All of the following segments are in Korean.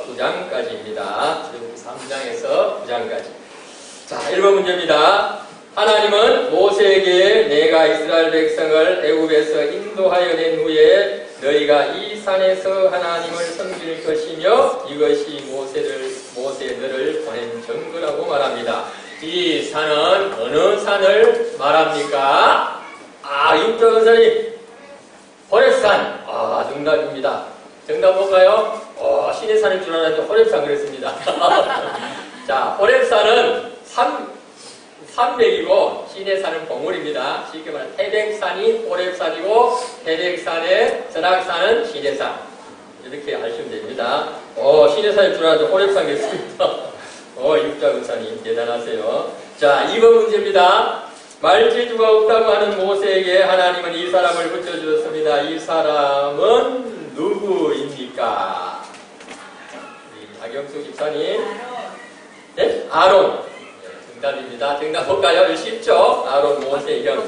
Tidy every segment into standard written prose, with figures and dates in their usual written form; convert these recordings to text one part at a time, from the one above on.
1장에서 9장까지입니다. 3장에서 9장까지. 자, 1번 문제입니다. 하나님은 모세에게 내가 이스라엘 백성을 애굽에서 인도하여 낸 후에 너희가 이 산에서 하나님을 섬길 것이며 이것이 모세 너를 보낸 증거라고 말합니다. 이 산은 어느 산을 말합니까? 육자건설이 호렙산. 정답입니다. 정답 뭔가요? 신의 산인 줄 알았는데 호렙산 그랬습니다. 자, 호렙산은 산맥이고 신의 산은 봉우리입니다. 쉽게 말하면 태백산이 호렙산이고 태백산의 전악산은 신의 산. 이렇게 아시면 됩니다. 신의 산인 줄 알았는데 호렙산 그랬습니다. 육자건사님 대단하세요. 자, 2번 문제입니다. 말재주가 없다고 하는 모세에게 하나님은 이 사람을 붙여주었습니다. 이 사람은 누구입니까? 박영수 집사님. 네? 아론. 정답입니다. 정답 볼까요? 쉽죠? 아론 모세의 형.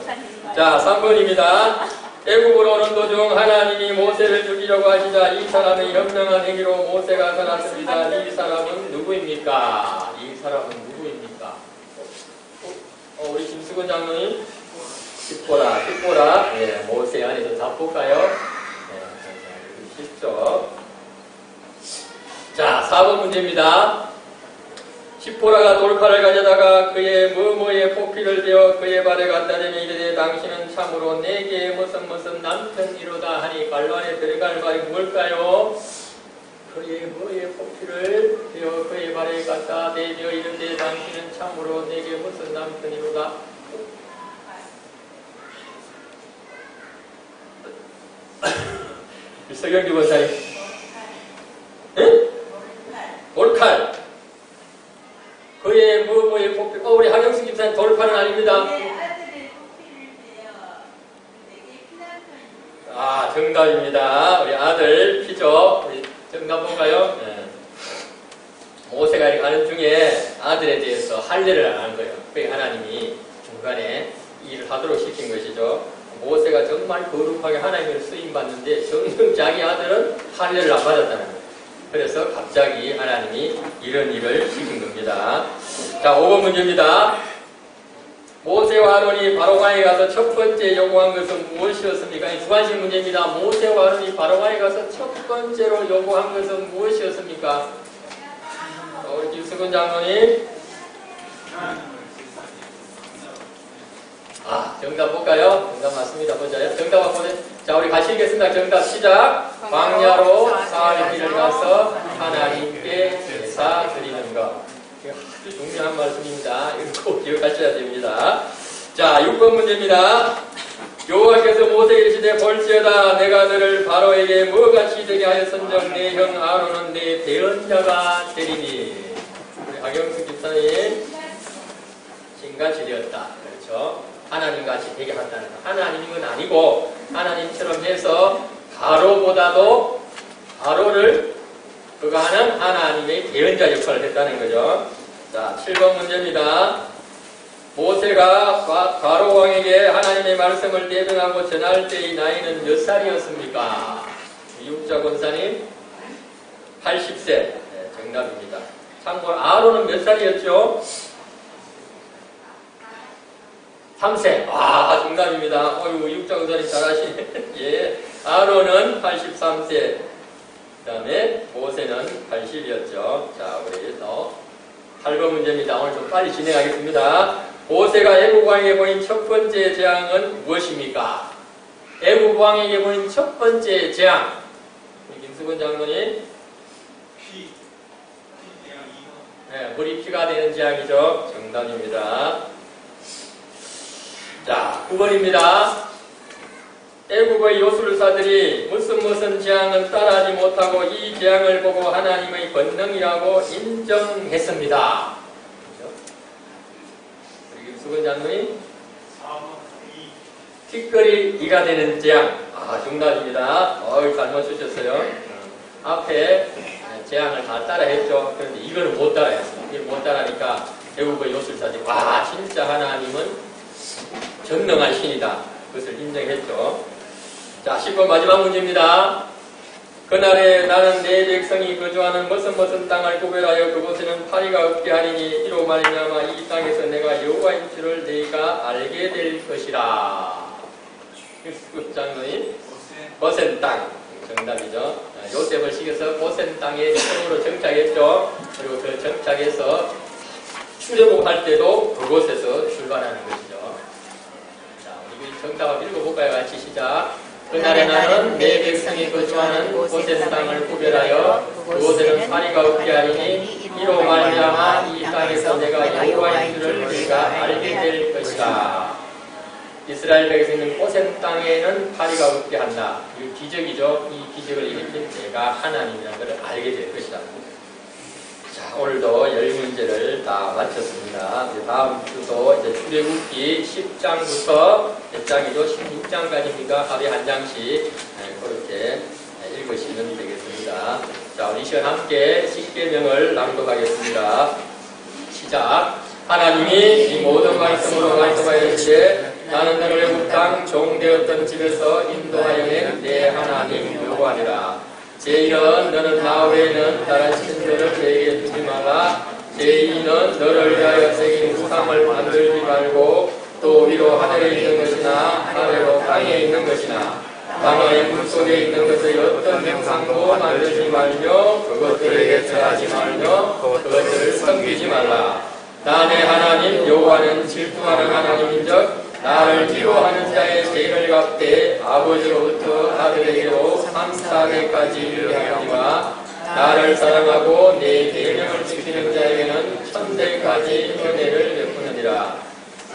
자, 3번입니다. 애굽으로 오는 도중 하나님이 모세를 죽이려고 하시자 이 사람의 현명한 행위로 모세가 살았습니다. 이 사람은 누구입니까? 이 사람은 누구입니까? 우리 김수근 장로님, 십보라. 네, 모세 안에서 다 볼까요? 네, 쉽죠? 자, 4번 문제입니다. 십보라가 돌칼을 가져다가 그의 뭐뭐의 포피를 베어 그의 발에 갖다 대며 이르되 당신은 참으로 내게 무슨 남편이로다 하니 갈란에 들어갈 말이 뭘까요? 그의 뭐의 포피를 베어 그의 발에 갖다 대며 이르되 당신은 참으로 내게 무슨 남편이로다. 서경규 권사님. 응? 돌칼. 그의 뭐뭐의 포피. 우리 하경수 집사님 돌칼은 아닙니다. 정답입니다. 우리 아들 피죠. 우리 정답 볼까요? 네. 모세가 가는 중에 아들에 대해서 할례를 안 한 거예요. 그게 하나님이 중간에 일을 하도록 시킨 것이죠. 모세가 정말 거룩하게 하나님을 쓰임받는데 정녕 자기 아들은 할례를 안 받았다는 거예요. 그래서 갑자기 하나님이 이런 일을 시킨 겁니다. 자, 5번 문제입니다. 모세와 아론이 바로왕에 가서 첫 번째 요구한 것은 무엇이었습니까? 주관식 문제입니다. 모세와 아론이 바로왕에 가서 첫 번째로 요구한 것은 무엇이었습니까? 우리 김수근 장로님. 정답 볼까요? 정답 맞습니다. 보자요. 정답 한번 보세요. 자, 우리 같이 읽겠습니다. 정답 시작. 광야로 40일을 가서 하나님께 제사 드리는 것. 아주 중요한 말씀입니다. 이거 꼭 기억하셔야 됩니다. 자, 6번 문제입니다. 여호와께서 모세에게 이르시되 볼지어다 내가 너를 바로에게 뭐같이 되게 하였은즉 내 형 아론은 내 대언자가 되리니. 우리 박영수 집사님 신같이 되었다. 그렇죠? 하나님같이 되게 한다는 거. 하나님은 아니고 하나님처럼 해서 바로를 그가 하는 하나님의 대언자 역할을 했다는 거죠. 자, 7번 문제입니다. 모세가 바로 왕에게 하나님의 말씀을 대변하고 전할 때의 나이는 몇 살이었습니까? 육자 권사님 80세. 네, 정답입니다. 참고로 아론은 몇 살이었죠? 3세. 정답입니다. 육자 권사님 잘하시네. 예, 아론은 83세. 그 다음에 모세는 80이었죠. 자, 우리 또 8번 문제입니다. 오늘 좀 빨리 진행하겠습니다. 모세가 애굽 왕에게 보인 첫 번째 재앙은 무엇입니까? 애굽 왕에게 보인 첫 번째 재앙. 김수근 장로님. 네, 물이 피가 되는 재앙이죠. 정답입니다. 자, 9번입니다. 애굽의 요술사들이 무슨 재앙을 따라하지 못하고 이 재앙을 보고 하나님의 권능이라고 인정했습니다. 그렇죠? 우리 김수근 장로님 티끌이 이가 되는 재앙. 정답입니다. 잘 맞추셨어요. 앞에 재앙을 다 따라했죠. 그런데 이걸 못 따라했어요. 이걸 못 따라하니까 애굽의 요술사들이 진짜 하나님은 전능한 신이다. 그것을 인정했죠. 자, 10번 마지막 문제입니다. 그날에 나는 내 백성이 거주하는 무슨 땅을 구별하여 그곳에는 파리가 없게 하리니 이로 말미암아 이 땅에서 내가 여호와인 줄을 네가 알게 될 것이라. 장로인 고센 땅 정답이죠. 요셉을 시켜서 고센 땅에 처음으로 정착했죠. 그리고 그 정착해서 출애굽할 때도 그곳에서 출발하는 것이죠. 자, 우리 정답 읽어볼까요? 같이 시작. 그날에 나는 내 백성이 거주하는 고센 땅을 구별하여 그곳에는 파리가 없게 하리니 이로 말미암아 이 땅에서 내가 여호와인 줄을 네가 알게 될 것이다. 이스라엘 백성이 있는 고센 땅에는 파리가 없게 한다. 이 기적이죠. 이 기적을 일으킨 내가 하나님이라는 것을 알게 될 것이다. 자, 오늘도 10문제를 다 마쳤습니다. 이제 다음 주도 이제 출애굽기 10장부터 몇 장이죠? 16장까지니까 하루에 한 장씩 그렇게 읽으시면 되겠습니다. 자, 우리 시간 함께 십계명을 낭독하겠습니다. 시작. 하나님이 이 모든 말씀으로 말씀하였으되 나는 너를 애굽 땅 종되었던 집에서 인도하여 내 하나님 여호와니라. 제1은 너는 나 외에는 다른 신들을 내게 두지 말라. 제2는 너를 위하여 새긴 우상을 만들지 말고 또 위로 하늘에 있는 것이나 아래로 땅에 있는 것이나 땅의 물속에 있는 것의 어떤 형상도 만들지 말며 그것들에게 절하지 말며 그것들을 섬기지 말라. 나 내 하나님 여호와는 질투하는 하나님인즉 나를 미워하는 자의 죄를 갚되 아버지로부터 아들에게로 3, 4대까지 이르하니와 나를 사랑하고 내 계명을 지키는 자에게는 천대까지 은혜를 베푸느니라.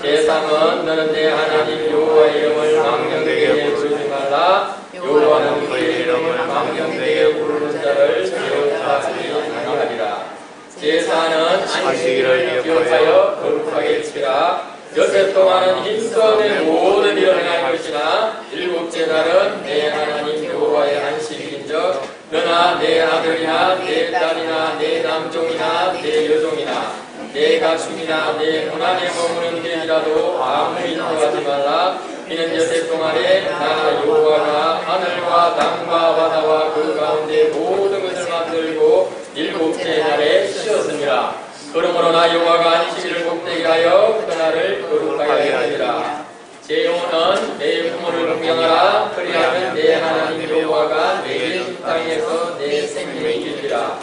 제3은 너는 내 하나님 여호와의 이름을 망령되게 부르지 말라. 여호와는 그의 이름을 망령되게 부르는 자를 기억하지 아니하리라. 제4는 안식일을 기억하여 거룩하게 지키라. 여섯 동안은 힘써 내 모든 일을 행할 것이나 일곱째 날은 내 하나님 여호와의 안식일인즉 너나 내 아들이나 내 딸이나 내 남종이나 내 여종이나 내 가축이나 내 고난에 머무는 개이라도 아무 일도 하지 말라. 이는 여섯 동안에 나 여호와가 하늘과 땅과 바다와 그 가운데 모든 것을 만들고 일곱째 날에 쉬었습니다. 그러므로 나 여호와가 안식일을 복되게 하여 그날을 거룩하게 하리라. 제5는 내 부모를 공경하라. 그리하면 내 하나님 여호와가 내게 준 땅에서 내 생명이 길리라.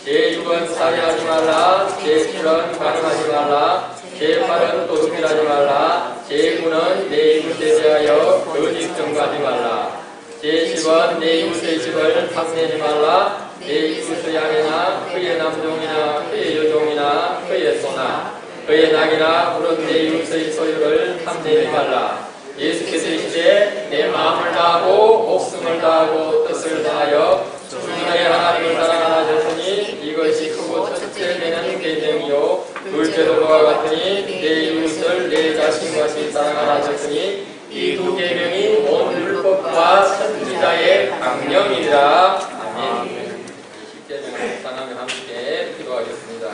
제6은 살인하지 말라. 제7은 간음하지 말라. 제8은 도둑질하지 말라. 제9는 내 이웃에 대하여 거짓 증거하지 말라. 제10은 내 이웃의 집을 탐내지 말라. 내 이웃의 아내나 그의 남종이나 그의 여종이나 그의 소나 그의 낙이나 물은 내 이웃의 소유를 탐내지 말라. 예수께서 이르시되 내 마음을 다하고 목숨을 다하고 뜻을 다하여 주 너의 하나님을 사랑하라 하셨으니 이것이 크고 첫째 되는 계명이요 둘째도 그와 같으니 내 이웃을 내 자신같이 사랑하라 하셨으니 이 두 계명이 온 율법과 선지자의 강령이라. 아멘. 십계명을 묵상하며 함께 기도하겠습니다.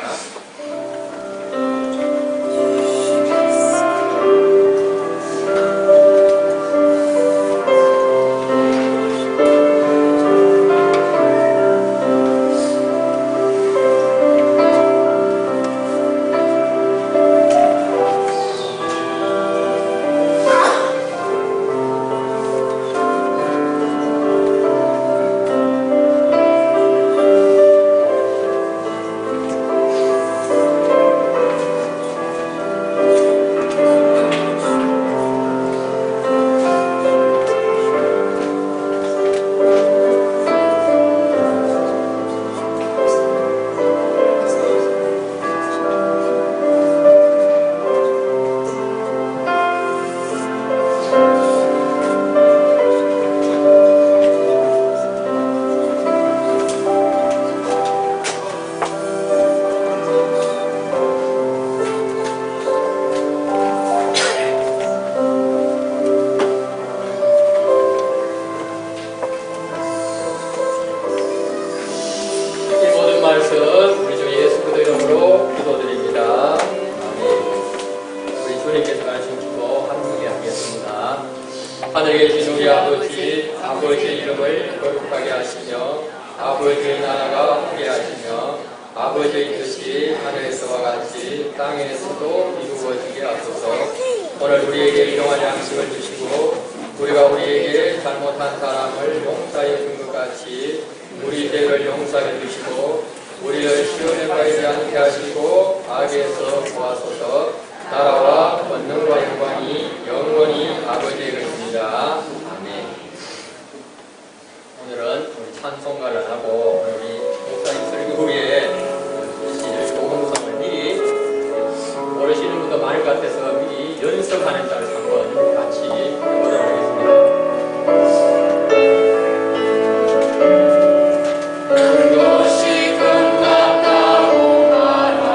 아버지의 뜻이 하늘에서와 같이 땅에서도 이루어지게 하소서. 오늘 우리에게 일용할 양식을 주시고 우리가 우리에게 잘못한 사람을 용서해 준 것 같이 우리 죄를 용서해 주시고 우리를 시험에 빠지지 않게 하시고 악에서 구하소서. 나라와 권능과 영광이 영원히 아버지의 것입니다. 아멘. 오늘은 우리 찬송가를 하고 우리 목사님 설교 후에 시를 동영상을 미리 모르시는 분도 많을 것 같아서 미리 연습하는 자를 한번 같이 해보도록 하겠습니다. 그것이 끝났다고 말하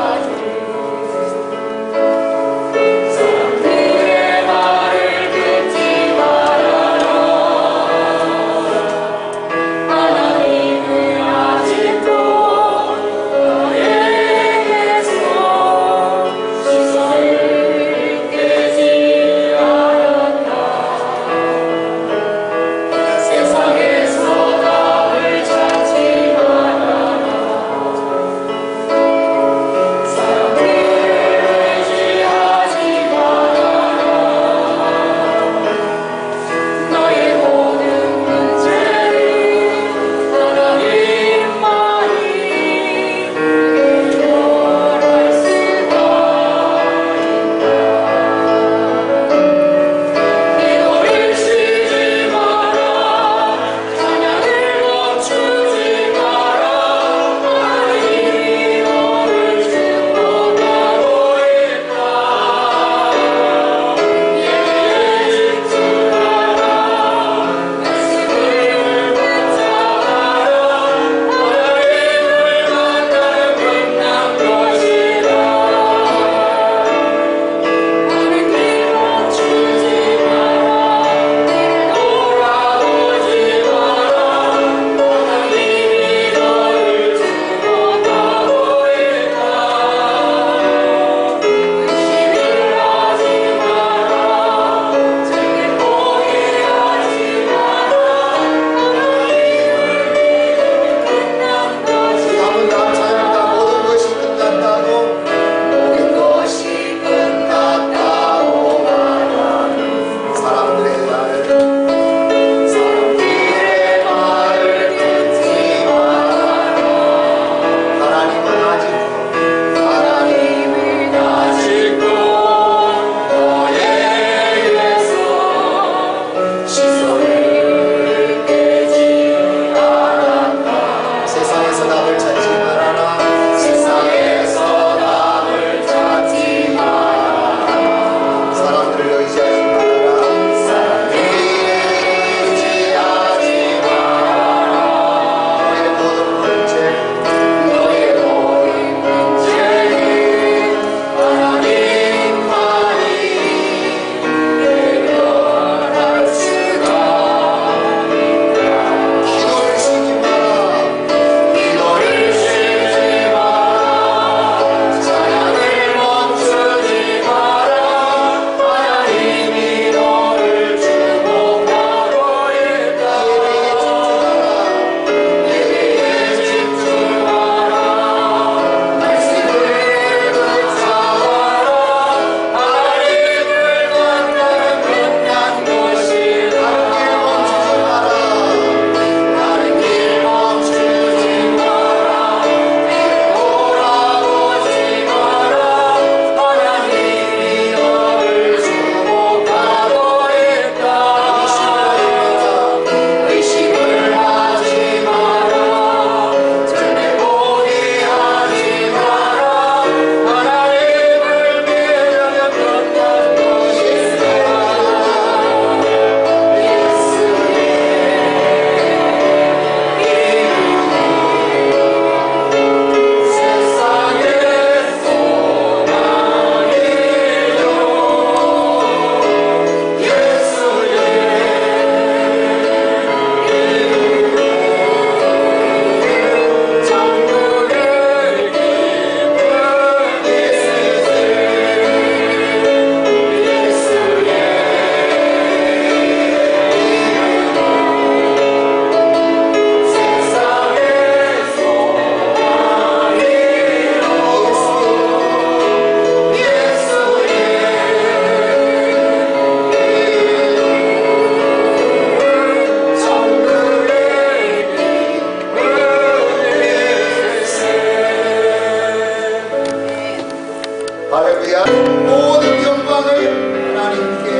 할렐루야. 모든 영광을 하나님께.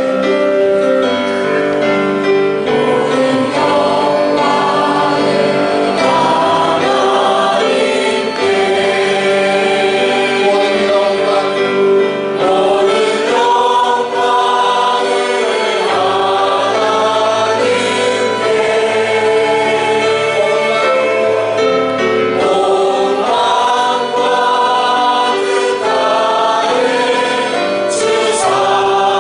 주사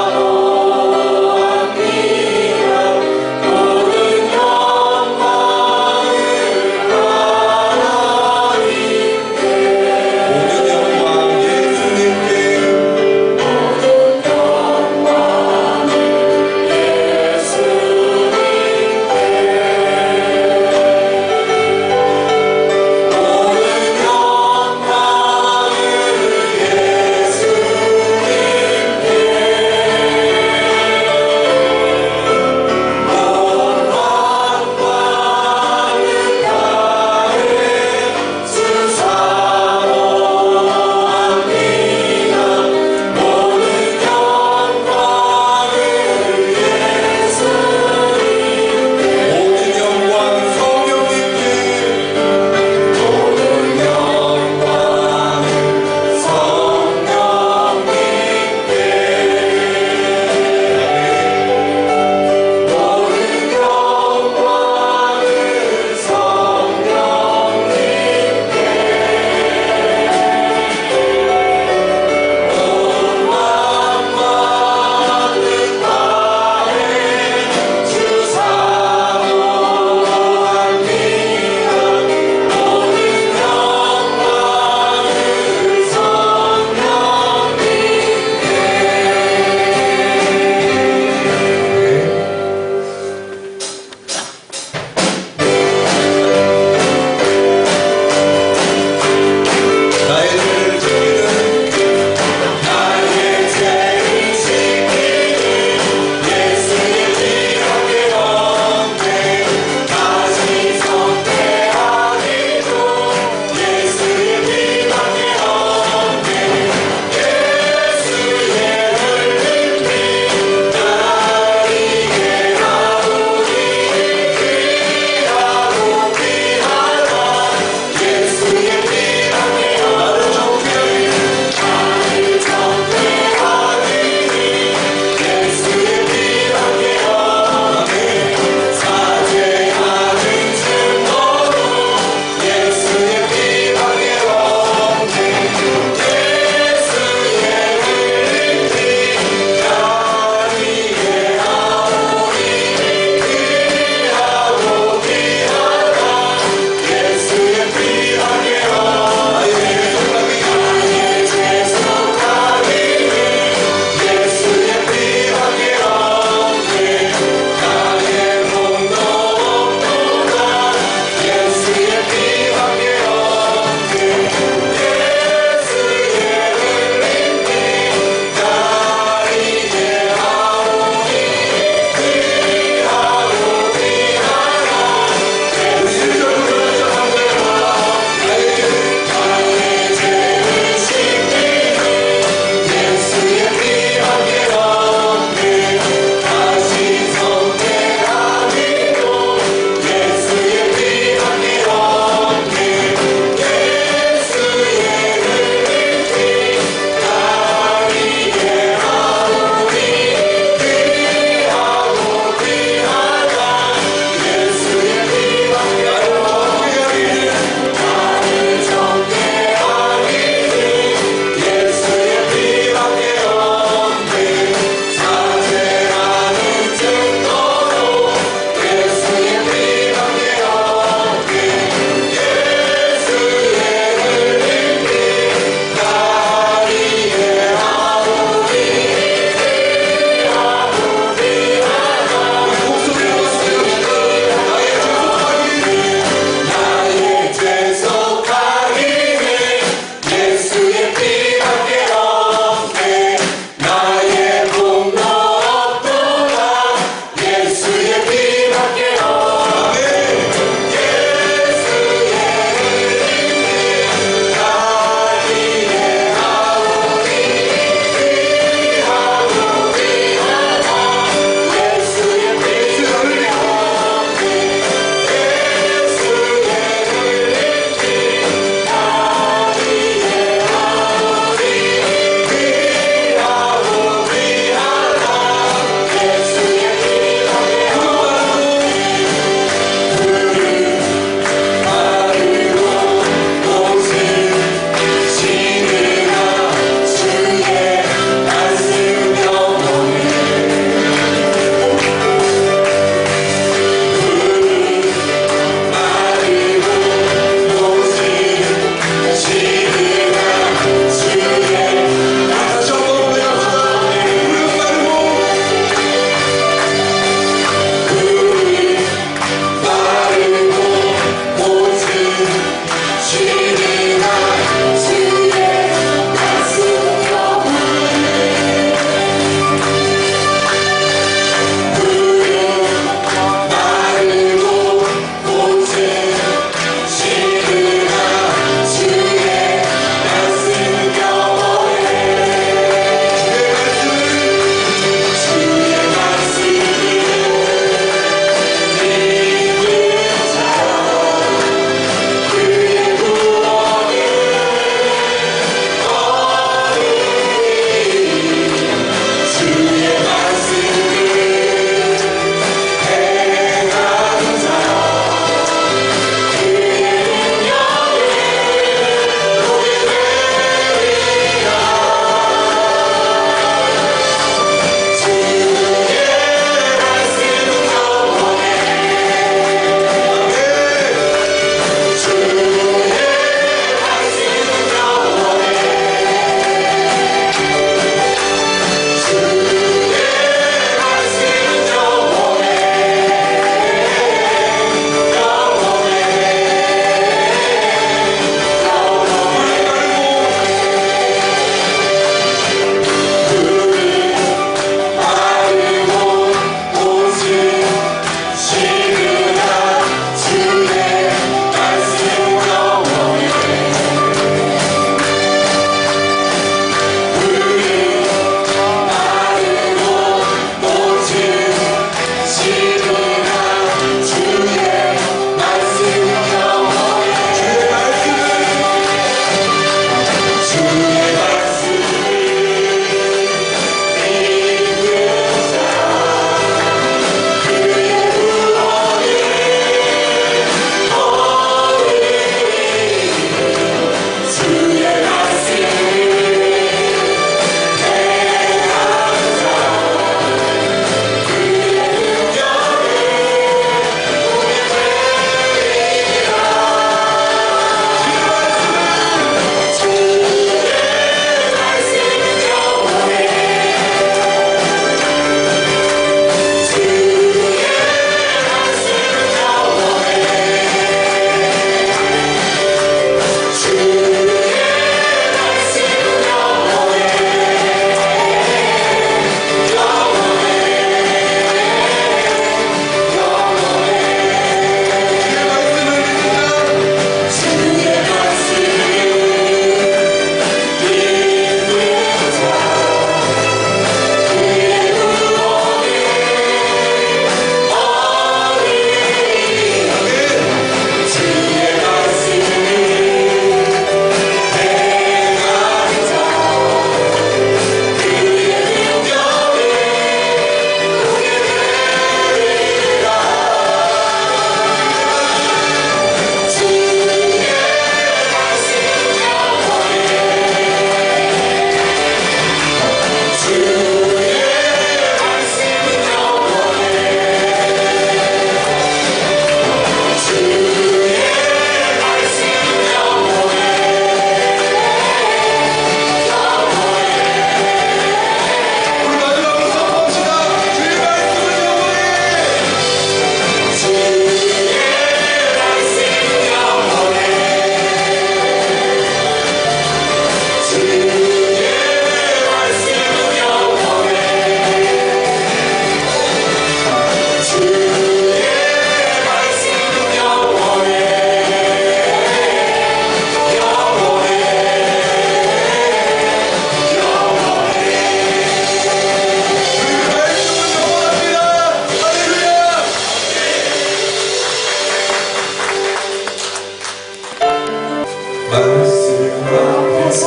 앞에서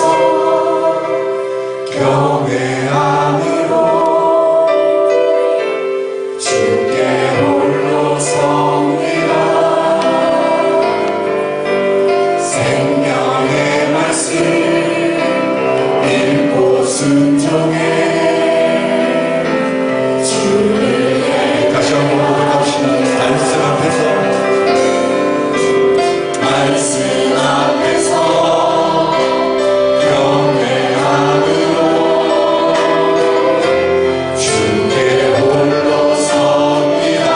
경외함으로 주께 홀로 섭니다. 생명의 말씀 읽고 순종해 주를 다시 한번 고백합시다. 말씀 앞에서 말씀 앞에서 경외함으로 주께 홀로 섭니다.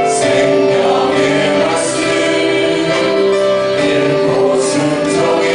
생명의 말씀 읽고 순종해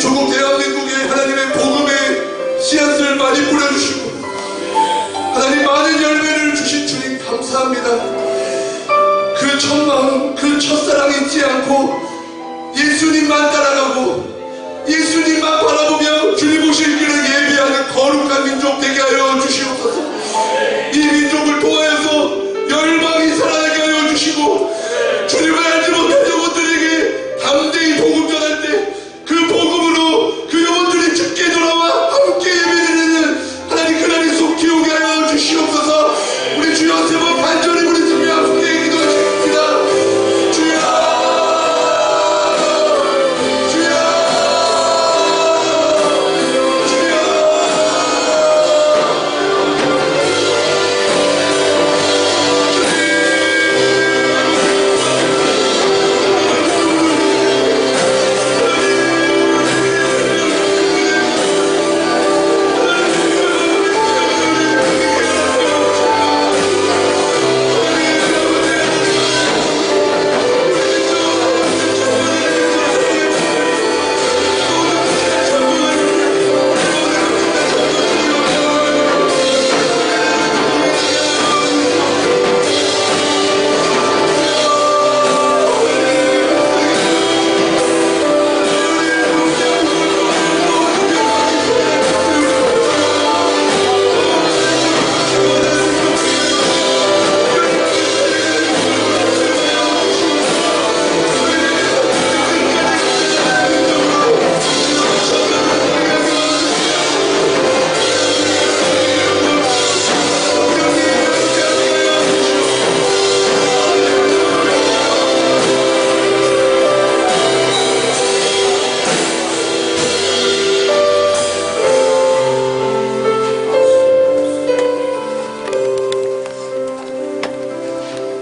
조국 대한민국에 하나님의 복음의 씨앗을 많이 뿌려주시고 하나님 많은 열매를 주신 주님 감사합니다. 그 첫마음, 그 첫사랑 잊지 않고 예수님만 따라가고 예수님만 바라보며 주님 오실 길을 예비하는 거룩한 민족 되게 하여 주시옵소서. 이 민족을 통하여서 열방이 살아나게 하여 주시고 주님을 알지 못한 영혼들에게 담대히 복음 전할 때 그 복음으로 그 영혼들이 죽게 돌아와 함께 예배드리는 하나님 그날이 속히 오게 하여 주시옵소서. 우리 주여 세 번 간절히 부르시며 함께 기도하십니다. 주여 주여 주여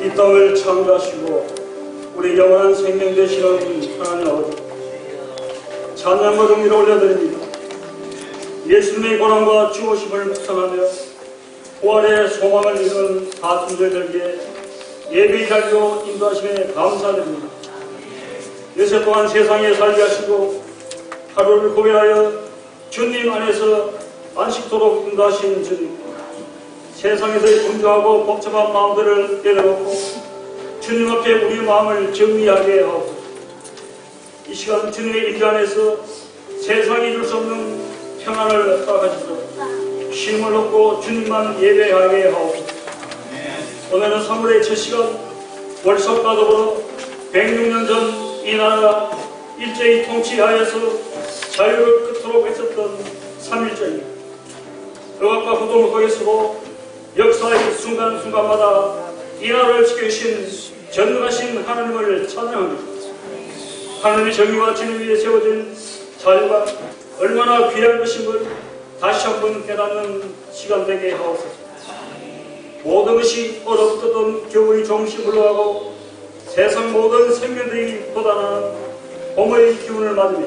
이 땅을 창조하시고 우리 영원한 생명 되시는 하나님 아버지, 찬양과 경기를 올려드립니다. 예수님의 고난과 죽으심을 묵상하며 부활의 소망을 이루는 다순절들에게 예배의 자리로 인도하심에 감사드립니다. 여세 동안 세상에 살게 하시고 하루를 구별하여 주님 안에서 안식토록 인도하신 주님, 세상에서의 분주하고 복잡한 마음들을 내려놓고 주님 앞에 우리의 마음을 정리하게 하옵소서. 이 시간 주님의 임재 안에서 세상이 줄 수 없는 평안을 허락하시도록 쉼을 얻고 주님만 예배하게 하옵소서. 오늘은 3월의 첫 시간, 월석과 더불어 106년 전 이 나라가 일제히 통치하여서 자유를 끝으로 외쳤던 3.1절입니다. 억압과 고통을 속에 서고 역사의 순간순간마다 이 나라를 지켜주신 전능하신 하나님을 찬양합니다. 하나님의 정의와 진리 위에 세워진 자유가 얼마나 귀한 것임을 다시 한번 깨닫는 시간 되게 하옵소서. 모든 것이 얼어붙었던 겨울이 조금씩 물러가고 세상 모든 생명들이 돋아나는 봄의 기운을 맞으며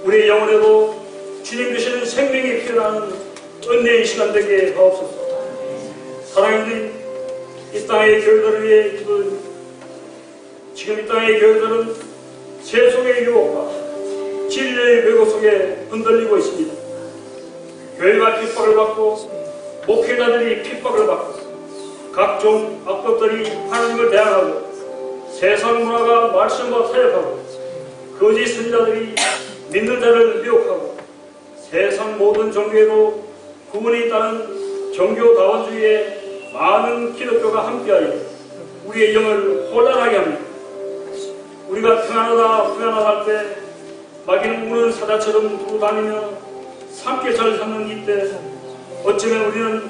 우리의 영혼에도 주님 되시는 생명이 피어나는 은혜의 시간 되게 하옵소서. 사랑하는 이 땅의 교회들을 위해 기도합니다. 지금 이 땅의 교회들은 세속의 유혹과 진리의 왜곡 속에 흔들리고 있습니다. 교회가 핍박을 받고 목회자들이 핍박을 받고 각종 악법들이 하나님을 대항하고 세상 문화가 말씀과 타협하고 거짓 선지자들이 믿는 자를 미혹하고 세상 모든 종교에도 구분이 있다는 종교다원주의에 많은 기독교가 함께하여 우리의 영을 혼란하게 합니다. 우리가 평안하다 할 때 마귀는 우는 사자처럼 두고 다니며 산길살을 삼는 이때 어쩌면 우리는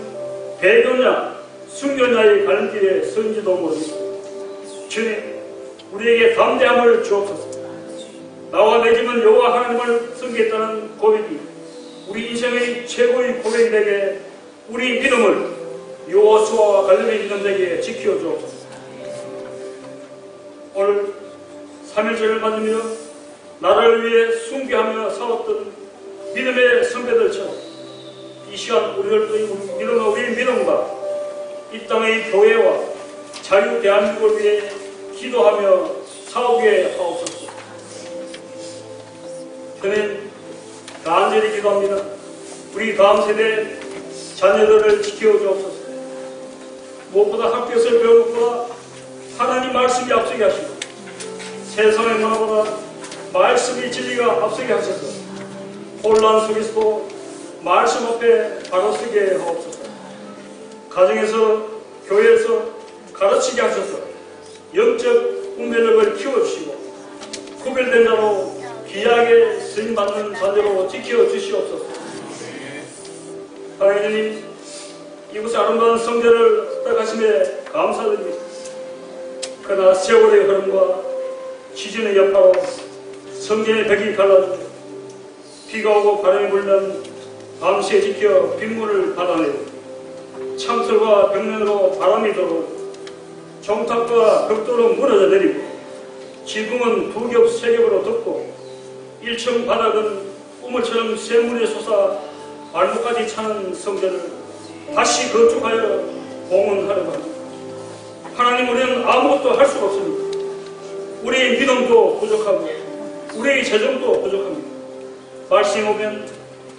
배교냐 순교냐의 갈림길에 서인지도 모릅니다. 주님, 우리에게 담대함을 주옵소서. 나와 내 집은 여호와 하나님을 섬기겠다는 고백이 우리 인생의 최고의 고백이 되게 우리 믿음을 여호수아와 갈렙의 믿음 되게 지켜 주옵소서. 오늘 3.1절을 맞으며 나라를 위해 순교하며 싸웠던 믿음의 선배들처럼 이 시간 우리들도 믿음과 우리의 믿음과 이 땅의 교회와 자유 대한민국을 위해 기도하며 싸우게 하옵소서. 저는 간절히 기도합니다. 우리 다음 세대 자녀들을 지켜주옵소서. 무엇보다 학교에서 배우는 것보다 하나님 말씀이 앞서게 하시고 세상의 문화보다 말씀이 진리가 앞서게 하셔서 혼란 속에서도 말씀 앞에 바로 서게 하옵소서. 가정에서 교회에서 가르치게 하셔서 영적 운명력을 키워주시고 구별된 자로 귀하게 쓰임받는 자녀로 지켜주시옵소서. 하나님, 이곳의 아름다운 성전을 허락하심에 감사드립니다. 그러나 세월의 흐름과 시즌의 여파로 성전의 벽이 갈라지고 비가 오고 바람이 불면 밤새 지켜 빗물을 받아내고 창틀과 벽면으로 바람이 들어오고 정탑과 벽돌은 무너져 내리고 지붕은 두 겹, 세 겹으로 덮고 1층 바닥은 우물처럼 샘물이 솟아 발목까지 차는 성전을 다시 건축하여 봉헌하려고 합니다. 하나님, 우리는 아무것도 할 수가 없습니다. 우리의 믿음도 부족하고 우리의 재정도 부족합니다. 말씀이 오면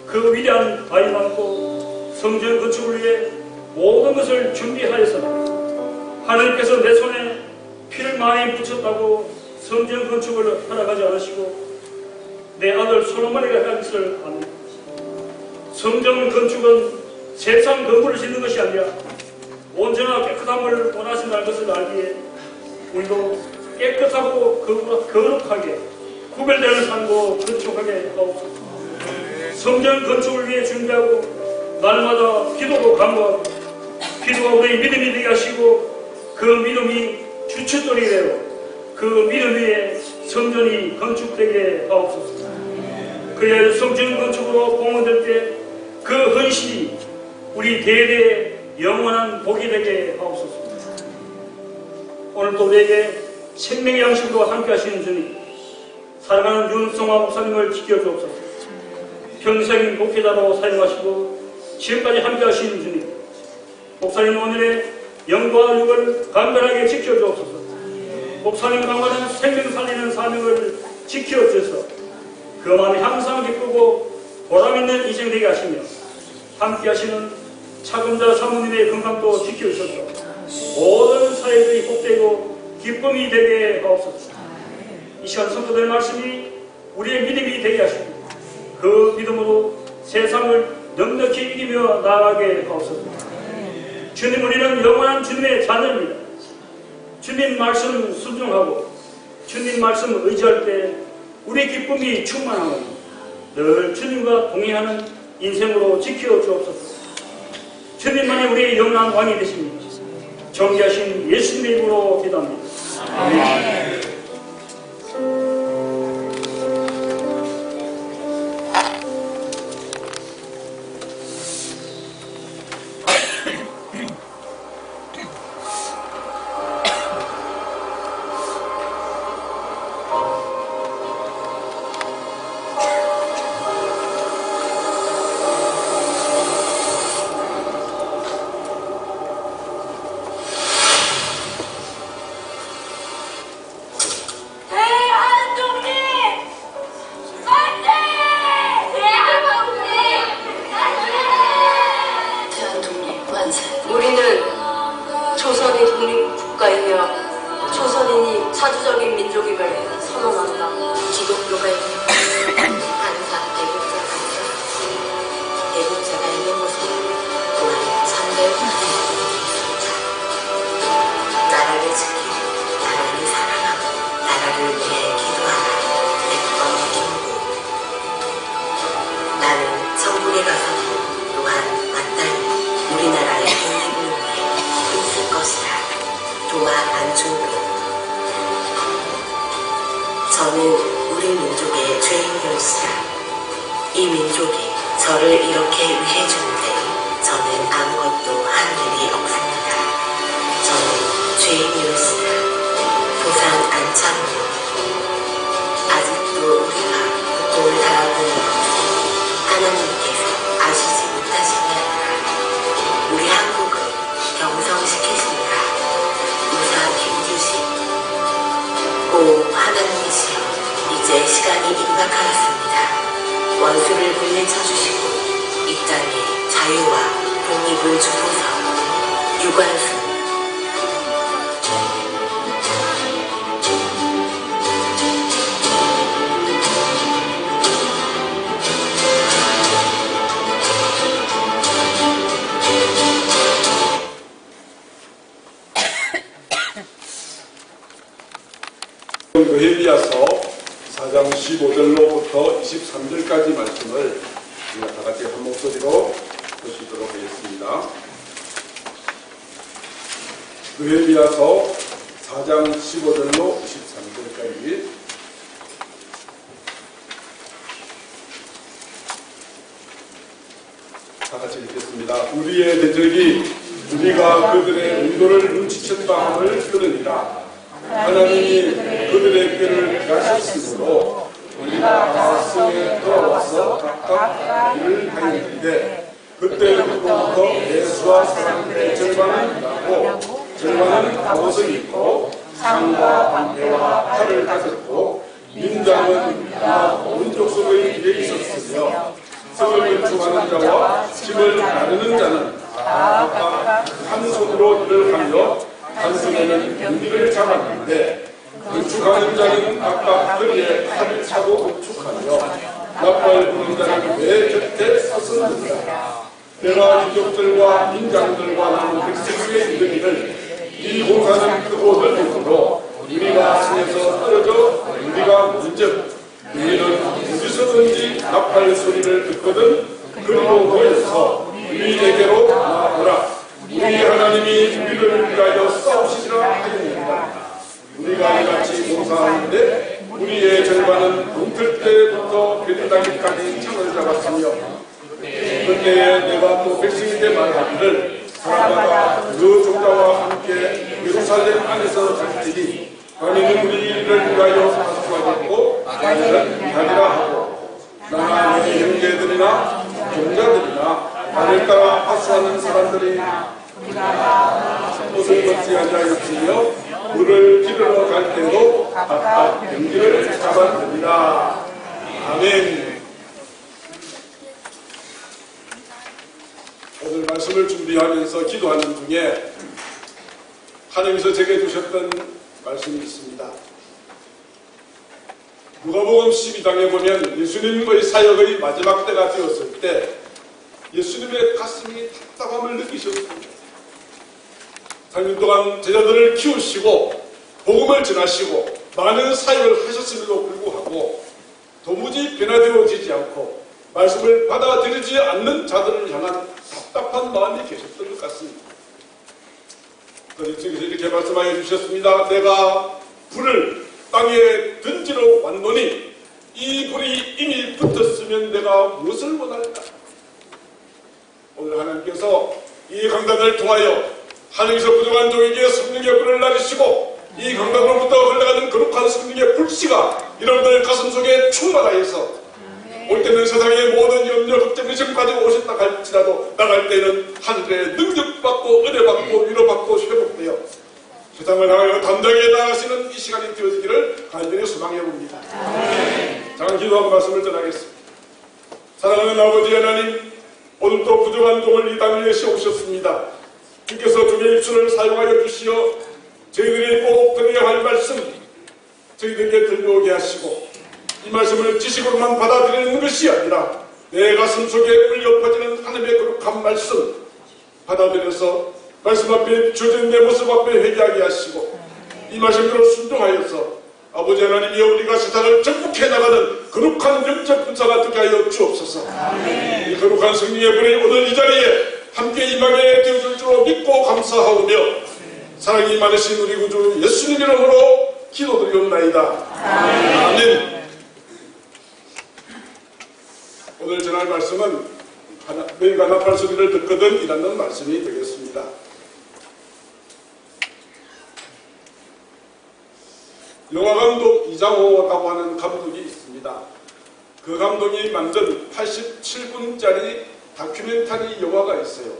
그 위대한 바위 많고 성전 건축을 위해 모든 것을 준비하였으나 하나님께서 내 손에 피를 많이 붙였다고 성전 건축을 허락하지 않으시고 내 아들 솔로몬에게 한 것을 압니다. 성전 건축은 세상 건물을 짓는 것이 아니라 온전하고 깨끗함을 원하신다는 것을 알기에 우리도 깨끗하고 거룩하게 구별되는 삶으로 건축하게 하옵소서. 성전 건축을 위해 준비하고 날마다 기도로 간구하고 기도가 우리의 믿음이 되게 하시고 그 믿음이 주춧돌이 되어 그 믿음 위에 성전이 건축되게 하옵소서. 그래야 성전 건축으로 봉헌될 때 그 헌신이 우리 대대의 영원한 복이 되게 하옵소서. 오늘도 우리에게 생명의 양식으로 함께 하시는 주님, 살아가는 윤성화 목사님을 지켜주옵소서. 평생 목회자로 사용하시고 지금까지 함께 하시는 주님, 목사님 오늘의 영과 육을 간별하게 지켜주옵소서. 목사님을 강구하는 생명 살리는 사명을 지켜주셔서 그 마음이 항상 기쁘고 보람있는 인생 되게 하시며 함께 하시는 차금자 사모님의 건강도 지켜주셔서 모든 사회들이 복되고 기쁨이 되게 하옵소서. 이 시간 선포될 말씀이 우리의 믿음이 되게 하시고 그 믿음으로 세상을 넉넉히 이기며 나아가게 하옵소서. 주님, 우리는 영원한 주님의 자녀입니다. 주님 말씀 순종하고 주님 말씀 의지할 때 우리 기쁨이 충만하고 늘 주님과 동행하는 인생으로 지켜주옵소서. 주님만이 우리의 영원한 왕이 되십니다. 존귀하신 예수님의 이름으로 기도합니다. 아멘. 우리는 조선이 독립국가이며 조선인이 자주적인 민족임을 선언한다. 기독교가 있는 반사, 애국자가 있는 곳에 또한 선대의 반사가 있습니다. 나라를 지키고 나라를 사랑하고 나라를 위해 기도하라. 백번 김구. 나는 천국에 가서도 또한 마땅히 우리나라의 독립을 위해 힘쓸 것이다. 도마 안중근. 저는 우리 민족의 죄인이었다. 이 민족이 저를 이렇게 위해주는데 저는 아무것도 한 일이 없습니다. 저는 죄인이었다. 도산 안창호. 아직도 우리가 고통을 당하고 있는 것을 하나님께서 아시지 못하시니 아니라 우리 한국을 경성시키십니다. 우사 김규식. 오 하나님이시여, 이제 시간이 임박하였습니다. 원수를 물리쳐 주시고 이 땅에 자유와 독립을 주소서. 유관순. 느헤미야서 4장 15절로부터 23절까지 말씀을 우리가 다 같이 한 목소리로 보시도록 하겠습니다. 느헤미야서 4장 15절로 23절까지 다 같이 읽겠습니다. 우리의 대적이 우리가 그들의 의도를 눈치챈다 함을 들으니라. 하나님이 그들의 꾀를 피하셨으므로 우리가 가슴에 돌아와서 각각 일을 하였는데 그때부터 예수와 사람들의 절반은 나고 절반은 갑옷을 입고 상과 방패와 칼을 가졌고 민장은 나 오른쪽 손의 뒤에 있었으며 성을 건축하는 자와 집을 나르는 자는 각각 한 손으로 일을 하며 한 손에는 경비를 잡았는데 건축하는 자는 각각 허리에 칼을 차고 건축하며 나팔 부는 자는 내 곁에 섰었느니라. 내가 귀족들과 민장들과 나는 백성에게 이르기를 이 공사는 크고 넓은 것으로 우리가 승에서 떨어져 우리가 문즉 우리는 어디서든지 나팔 소리를 듣거든 그리고 모여서 우리에게로 나오라. 우리 하나님이 우리를 위하여 싸우시리라 하였느니라. 우리가 이같이 공사하는데 우리의 절반은 동틀 때부터 베들당까지 창을 잡았으며 그때에 내가 또 백성에게 말하기를 사람마다 그 종자와 함께 예루살렘 안에서 살지니 너희는 우리를 위하여 파수하겠고 나는 가리라 하고 나나 내 형제들이나 종자들이나 나를 따라 파수하는 사람들이 옷을 벗지 아니하였으며 물을 기르러 갈 때도 각각 경기를 잡았느니라. 아멘. 오늘 말씀을 준비하면서 기도하는 중에 하나님께서 제게 주셨던 말씀이 있습니다. 누가복음 12장에 보면 예수님의 사역의 마지막 때가 되었을 때 예수님의 가슴이 답답함을 느끼셨습니다. 3년 동안 제자들을 키우시고 복음을 전하시고 많은 사역을 하셨음에도 불구하고 도무지 변화되어지지 않고 말씀을 받아들이지 않는 자들을 향한 답답한 마음이 계셨던 것 같습니다. 그래서 이렇게 말씀하여 주셨습니다. 내가 불을 땅에 던지러 왔노니 이 불이 이미 붙었으면 내가 무엇을 원할까? 오늘 하나님께서 이 강단을 통하여 하늘에서 부족한 종에게 성령의 불을 날리시고 이 강단으로부터 흘러가는 거룩한 성령의 불씨가 여러분들 가슴 속에 충만하여서 올 때는 세상의 모든 염려, 걱정, 의심 가지고 오셨다 할지라도 나갈 때는 하늘의 능력받고 은혜받고 위로받고 회복되어 세상을 향하여 담대하게 나아가시는 이 시간이 되어지기를 간절히 소망해 봅니다. 잠깐 기도하고 말씀을 전하겠습니다. 사랑하는 아버지 하나님, 오늘도 부족한 종을 이 땅 위에 세우셨습니다. 주께서 주의 입술을 사용하여 주시어 저희들이 꼭 들어야 할 말씀 저희들에게 들려오게 하시고 이 말씀을 지식으로만 받아들이는 것이 아니라 내 가슴 속에 울려 퍼지는 하나님의 거룩한 말씀 받아들여서 말씀 앞에 비춰진 내 모습 앞에 회개하게 하시고 이 말씀대로 순종하여서 아버지 하나님이 우리가 세상을 정복해 나가는 거룩한 영적 군사가 되게 하여 주옵소서. 이 거룩한 성령의 불이 오늘 이 자리에 함께 임하게 되어줄 줄로 믿고 감사하오며 사랑이 많으신 우리 구주 예수님 이름으로 기도드리옵나이다. 아멘. 오늘 전할 말씀은 너희가 나팔 소리를 듣거든 이라는 말씀이 되겠습니다. 영화감독 이장호라고 하는 감독이 있습니다. 그 감독이 만든 87분짜리 다큐멘터리 영화가 있어요.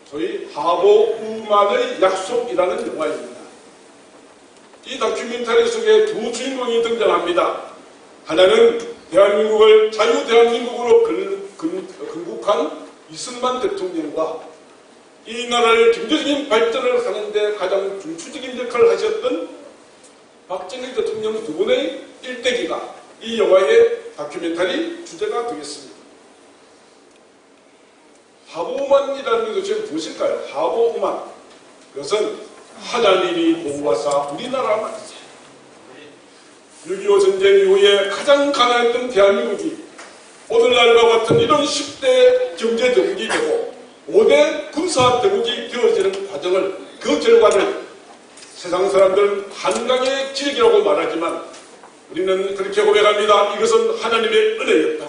소위 하보 우만의 약속이라는 영화입니다. 이 다큐멘터리 속에 두 주인공이 등장합니다. 하나는 대한민국을 자유대한민국으로 건국한 이승만 대통령과 이 나라를 경제적인 발전을 하는데 가장 중추적인 역할을 하셨던 박정희 대통령 두 분의 일대기가 이 영화의 다큐멘터리 주제가 되겠습니다. 하보만이라는 것이 무엇일까요? 하보만. 그것은 하나님이 보호하사 우리나라 말이죠. 6.25 전쟁 이후에 가장 가난했던 대한민국이 오늘날과 같은 이런 10대 경제대국이 되고 5대 군사대국이 되어지는 과정을, 그 결과를 세상 사람들은 한강의 기적이라고 말하지만 우리는 그렇게 고백합니다. 이것은 하나님의 은혜였다.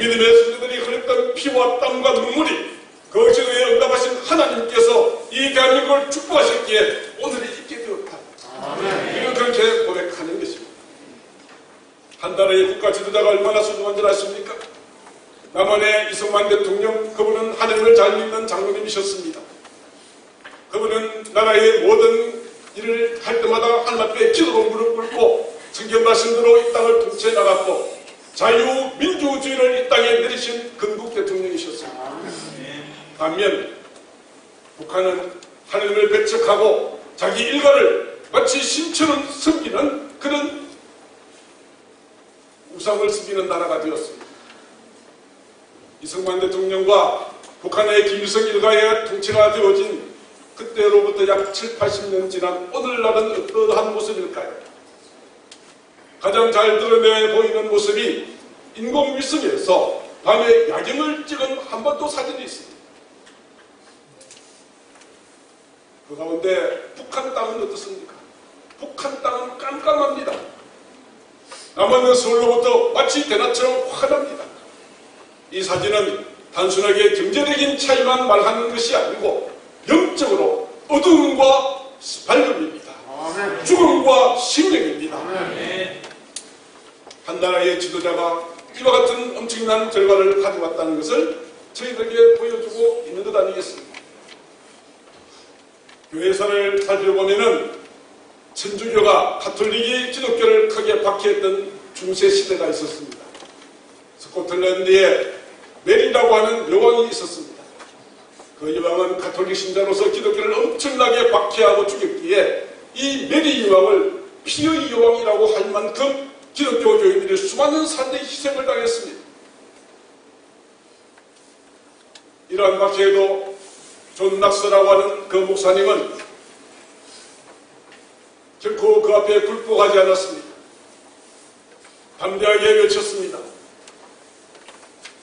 믿음의 성도들이 흘렸던 피와 땀과 눈물이 그 기도에 응답하신 하나님께서 이 대한민국을 축복하셨기에 오늘이 있게 되었다. 우리는 그렇게 고백하는 것입니다. 한 나라의 국가 지도자가 얼마나 소중한 줄 아십니까? 남한의 이승만 대통령, 그분은 하나님을 잘 믿는 장로님이셨습니다. 그분은 나라의 모든 일을 할 때마다 하나님 앞에 기도로 무릎 꿇고 성경 말씀대로 이 땅을 통치해 나갔고 자유민주주의를 이 땅에 내리신 건국 대통령이셨습니다. 반면 북한은 하나님을 배척하고 자기 일가를 마치 신처럼 섬기는 그런 우상을 섬기는 나라가 되었습니다. 이승만 대통령과 북한의 김일성 일가의 통치가 되어진 그때로부터 약 7, 80년 지난 오늘날은 어떠한 모습일까요? 가장 잘 드러내 보이는 모습이 인공위성에서 밤에 야경을 찍은 한반도 사진이 있습니다. 그 가운데 북한 땅은 어떻습니까? 북한 땅은 깜깜합니다. 남한은 서울로부터 마치 대낮처럼 환합니다. 이 사진은 단순하게 경제적인 차이만 말하는 것이 아니고 영적으로 어두움과 밝음입니다. 죽음과 생명입니다. 한 나라의 지도자가 이와 같은 엄청난 결과를 가져왔다는 것을 저희들에게 보여주고 있는 것 아니겠습니까? 교회사를 살펴보면은 천주교가 가톨릭이 기독교를 크게 박해했던 중세 시대가 있었습니다. 스코틀랜드에 메리라고 하는 여왕이 있었습니다. 그 여왕은 가톨릭 신자로서 기독교를 엄청나게 박해하고 죽였기에 이 메리 여왕을 피의 여왕이라고 할 만큼 기독교 교인들이 수많은 산의 희생을 당했습니다. 이러한 박해에도 존 낙서라고 하는 그 목사님은 결코 그 앞에 굴복하지 않았습니다. 담대하게 외쳤습니다.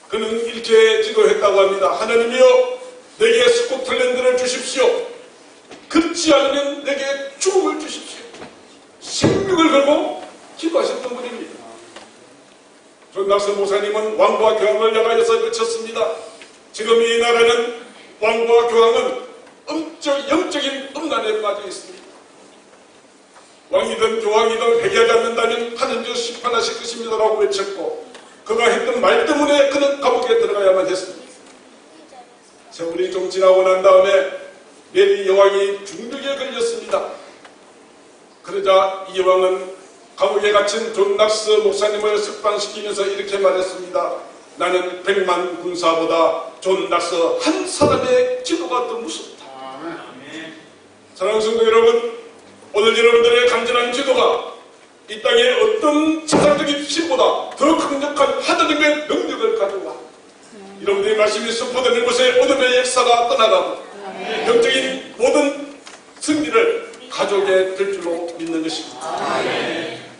그는 이렇게 기도했다고 합니다. 하나님이여, 내게 스코틀랜드를 주십시오. 그렇지 않으면 내게 죽음을 주십시오. 생명을 걸고 기도하셨던 분입니다. 존 낙서 목사님은 왕과 교황을 향하여서 외쳤습니다. 지금 이 나라는 왕과 교황은 영적인 음란에 빠져 있습니다. 왕이든 교황이든 회개하지 않는다면 하늘에서 심판하실 것입니다라고 외쳤고, 그가 했던 말 때문에 그는 감옥에 들어가야만 했습니다. 세월이 좀 지나고 난 다음에 메리 여왕이 중독에 걸렸습니다. 그러자 이 여왕은 감옥에 갇힌 존 낙서 목사님을 석방시키면서 이렇게 말했습니다. 나는 100만 군사보다 존 낙서 한 사람의 기도가 더 무섭다. 사랑하는 성도 여러분, 오늘 여러분들의 간절한 기도가 이 땅에 어떤 세상적인 힘보다 더 강력한 하나님의 능력을 가져와 여러분들의 말씀이 선포되는 곳에 어둠의 역사가 떠나가고 영적인 모든 승리를 가져오게 될 줄로 믿는 것입니다.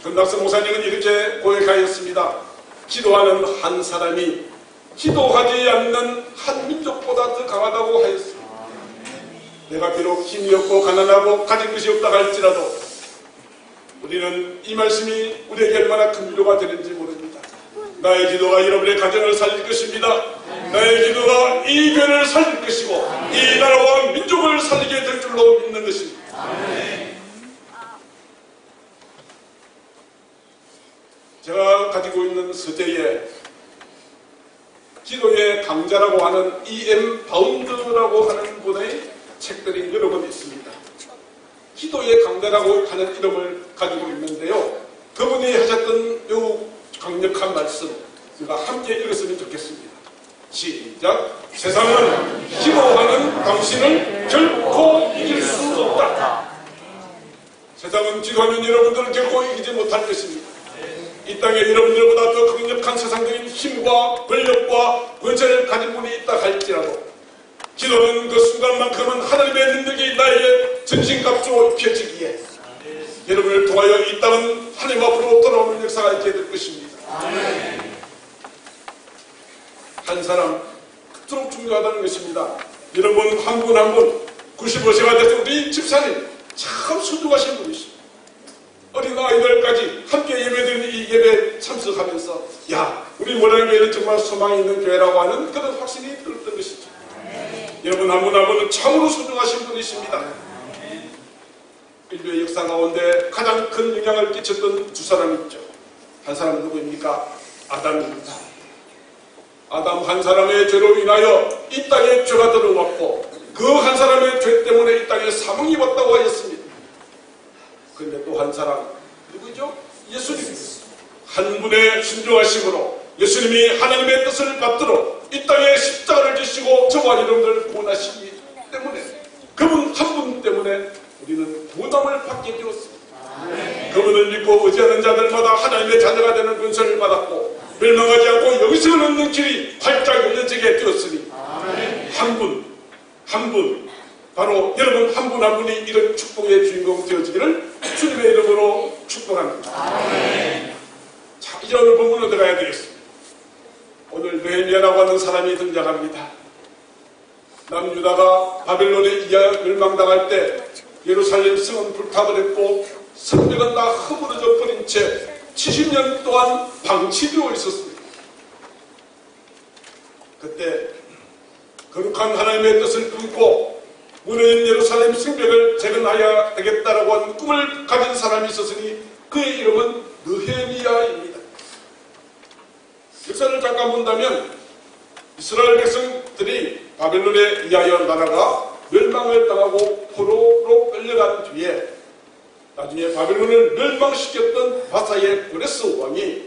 존 낙서 목사님은 이렇게 고백하였습니다. 기도하는 한 사람이 기도하지 않는 한 민족보다 더 강하다고 하였습니다. 내가 비록 힘이 없고 가난하고 가진 것이 없다 할지라도 우리는 이 말씀이 우리에게 얼마나 큰 위로가 되는지 모릅니다. 나의 기도가 여러분의 가정을 살릴 것입니다. 나의 기도가 이 교회를 살릴 것이고 이 나라와 민족을 살리게 될 줄로 믿는 것입니다. 제가 가지고 있는 서재에 기도의 강자라고 하는 E.M. 바운드라고 하는 분의 책들이 여러 권 있습니다. 기도의 강자라고 하는 이름을 가지고 있는데요. 그분이 하셨던 요 강력한 말씀 우리가 함께 읽었으면 좋겠습니다. 시작. 세상은 기도하는 당신을 결코 이길 수 없다. 세상은 기도하면 여러분들은 결코 이기지 못할 것입니다. 이 땅에 여러분들보다 더 강력한 세상적인 힘과 권력과 권세를 가진 분이 있다 할지라도 기도는 그 순간만큼은 하나님의 능력이 나에게 전신갑주로 펴지기에 여러분을 통하여 이 땅은 하나님 앞으로 돌아오는 역사가 있게 될 것입니다. 한 사람 그토록 중요하다는 것입니다. 여러분 한 분 한 분 95세가 되신 우리 집사님 참 소중하신 분이십니다. 어린아이들까지 함께 예배드리는 이 예배에 참석하면서 야 우리 모량교회는 정말 소망이 있는 교회라고 하는 그런 확신이 들었던 것이죠. 여러분 한 분 한 분은 참으로 소중하신 분이십니다. 인류의 역사 가운데 가장 큰 영향을 끼쳤던 두 사람이 있죠. 한 사람은 누구입니까? 아담입니다. 아담 한 사람의 죄로 인하여 이 땅에 죄가 들어왔고 그 한 사람의 죄 때문에 이 땅에 사망이 왔다고 하였습니다. 그런데 또 한 사람 누구죠? 예수님. 한 분의 순종하심으로 예수님이 하나님의 뜻을 받들어 이 땅에 십자가를 지시고 저와 여러분들 구원하시기 때문에 그분 한 분 때문에 우리는 구원함을 받게 되었습니다. 그분을 믿고 의지하는 자들마다 하나님의 자녀가 되는 권세를 받았고 멸망하지 않고 여기서 얻는 길이 활짝 열려지게 되었으니 한 분 바로 여러분 한 분 한 분이 이런 축복의 주인공 되어지기를 주님의 이름으로 축복합니다. 자, 이제 오늘 본문으로 들어가야 되겠습니다. 오늘 느헤미야라고 하는 사람이 등장합니다. 남유다가 바벨론에 의하여 멸망당할 때 예루살렘 성은 불타버렸고 성벽은 다 허물어져 버린 채 70년 동안 방치되어 있었습니다. 그때 거룩한 하나님의 뜻을 품고 무너진 예루살렘 성벽을 재건하여야 되겠다라고 하는 꿈을 가진 사람이 있었으니 그의 이름은 느헤미야입니다. 역사를 잠깐 본다면 이스라엘 백성들이 바벨론에 의하여 나라가 멸망을 당하고 포로로 끌려간 뒤에 나중에 바벨론을 멸망시켰던 바사의 고레스 왕이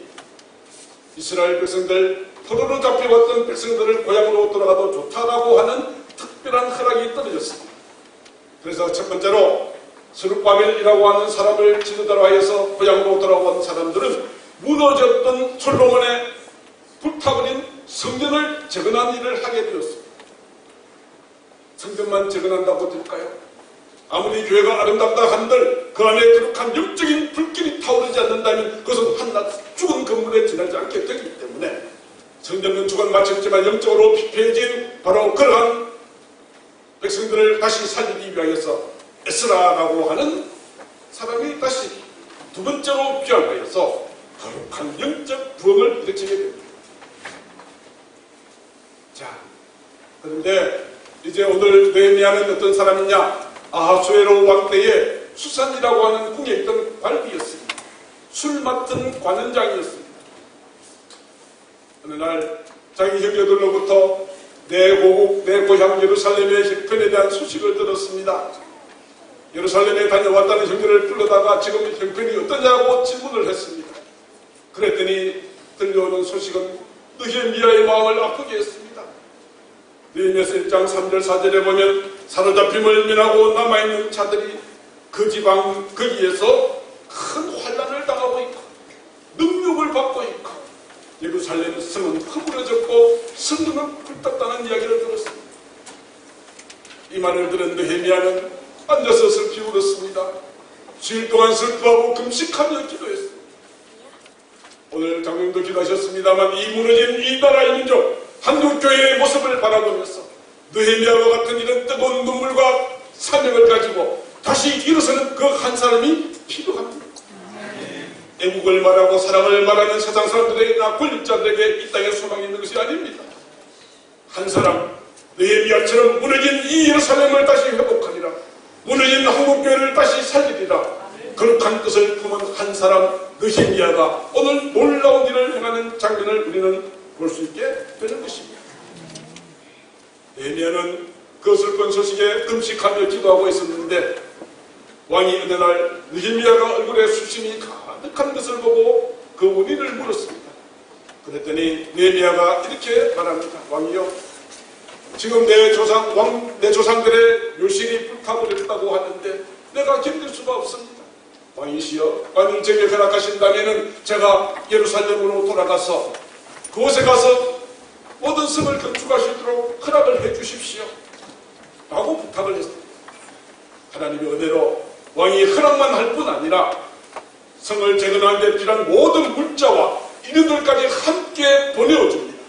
이스라엘 백성들 포로로 잡혀왔던 백성들을 고향으로 돌아가도 좋다라고 하는 특별한 허락이 떨어졌습니다. 그래서 첫 번째로 스룹바벨이라고 하는 사람을 지도자로 하여서 고향으로 돌아온 사람들은 무너졌던 솔로몬의 불타버린 성전을 재건한 일을 하게 되었습니다. 성전만 재건한다고 될까요? 아무리 교회가 아름답다 한들 그 안에 거룩한 영적인 불길이 타오르지 않는다면 그것은 한낱 죽은 건물에 지나지 않게 되기 때문에 성전 건축은 마쳤지만 영적으로 피폐해진 바로 그러한 백성들을 다시 살리기 위하여서 에스라라고 하는 사람이 다시 두 번째로 귀환하여서 거룩한 영적 부흥을 일으키게 됩니다. 자, 그런데 이제 오늘 느헤미야는 어떤 사람이냐? 아하수에로 왕 때에 수산이라고 하는 궁에 있던 관리였습니다. 술 맡은 관원장이었습니다. 어느 날 자기 형제들로부터 내 고국, 내 고향 예루살렘의 형편에 대한 소식을 들었습니다. 예루살렘에 다녀왔다는 형제를 불러다가 지금 형편이 어떠냐고 질문을 했습니다. 그랬더니 들려오는 소식은 느헤미야의 마음을 아프게 했습니다. 느헤미야서 1장 3절 4절에 보면 사로잡힘을 면하고 남아있는 자들이 그 지방 거기에서 큰 환난을 당하고 있고 능욕을 받고 있고 예루살렘 성은 허물어졌고 성전은 불탔다는 이야기를 들었습니다. 이 말을 들은 느헤미야는 앉아서 슬피 울었습니다. 주일 동안 슬퍼하고 금식하며 기도했습니다. 오늘 장로님도 기도하셨습니다만 이 무너진 이 나라의 민족 한국교회의 모습을 바라보면서 느헤미야와 같은 이런 뜨거운 눈물과 사명을 가지고 다시 일어서는 그 한 사람이 필요합니다. 애국을 말하고 사랑을 말하는 세상 사람들에게나 권력자들에게 이 땅에 소망이 있는 것이 아닙니다. 한 사람 느헤미야처럼 무너진 이 예루살렘을 다시 회복하리라. 무너진 한국교회를 다시 살리리라. 거룩한 뜻을 품은 한 사람 느헤미야가 오늘 놀라운 일을 행하는 장면을 우리는 볼 수 있게 되는 것입니다. 느헤미야는 그 슬픈 소식에 금식하며 기도하고 있었는데 왕이 어느 날 느헤미야가 얼굴에 수심이 가득한 것을 보고 그 원인을 물었습니다. 그랬더니 느헤미야가 이렇게 말합니다. 왕이요, 지금 내 조상들의 묘실이 불타버렸다고 하는데 내가 견딜 수가 없습니다. 왕이시여, 만일 제게 허락하신다면 제가 예루살렘으로 돌아가서 그곳에 가서 모든 성을 건축하시도록 허락을 해주십시오 라고 부탁을 했습니다. 하나님의 은혜로 왕이 허락만 할 뿐 아니라 성을 재건하는 데 필요한 모든 물자와 인원들까지 함께 보내어줍니다.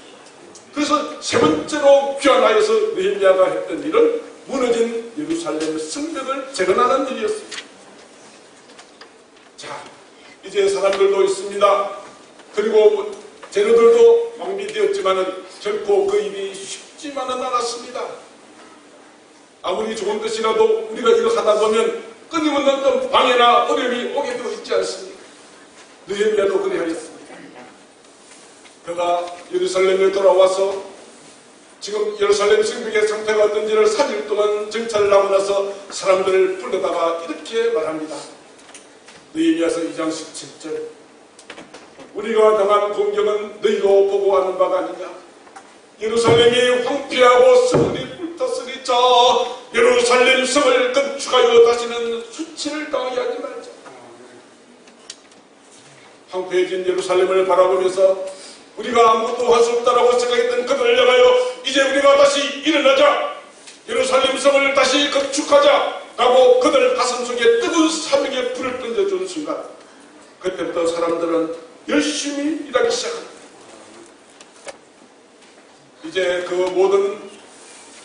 그래서 세 번째로 귀환하여서 느헤미야가 했던 일은 무너진 예루살렘 성벽을 재건하는 일이었습니다. 자, 이제 사람들도 있습니다. 그리고 재료들도 왕비되었지만은 결코 그 일이 쉽지만은 않았습니다. 아무리 좋은 뜻이라도 우리가 일을 하다 보면 끊임없는 어떤 방해나 어려움이 오게 되어 있지 않습니까? 느헤미야도 그래 하였습니다. 그가 예루살렘에 돌아와서 지금 예루살렘 성벽의 상태가 어떤지를 3일 동안 정찰을 하고 나서 사람들을 불러다가 이렇게 말합니다. 느헤미야서 2장 17절, 우리가 당한 공격은 너희도 보고하는 바가 아니냐. 예루살렘이 황폐하고 성문이 불탔으니 자 예루살렘 성을 건축하여 다시는 수치를 당하게 하지 말자. 황폐해진 예루살렘을 바라보면서 우리가 아무것도 할 수 없다라고 생각했던 그들을 향하여 이제 우리가 다시 일어나자, 예루살렘 성을 다시 건축하자 라고 그들 가슴속에 뜨거운 사명의 불을 던져주는 순간, 그때부터 사람들은 열심히 일하기 시작합니다. 이제 그 모든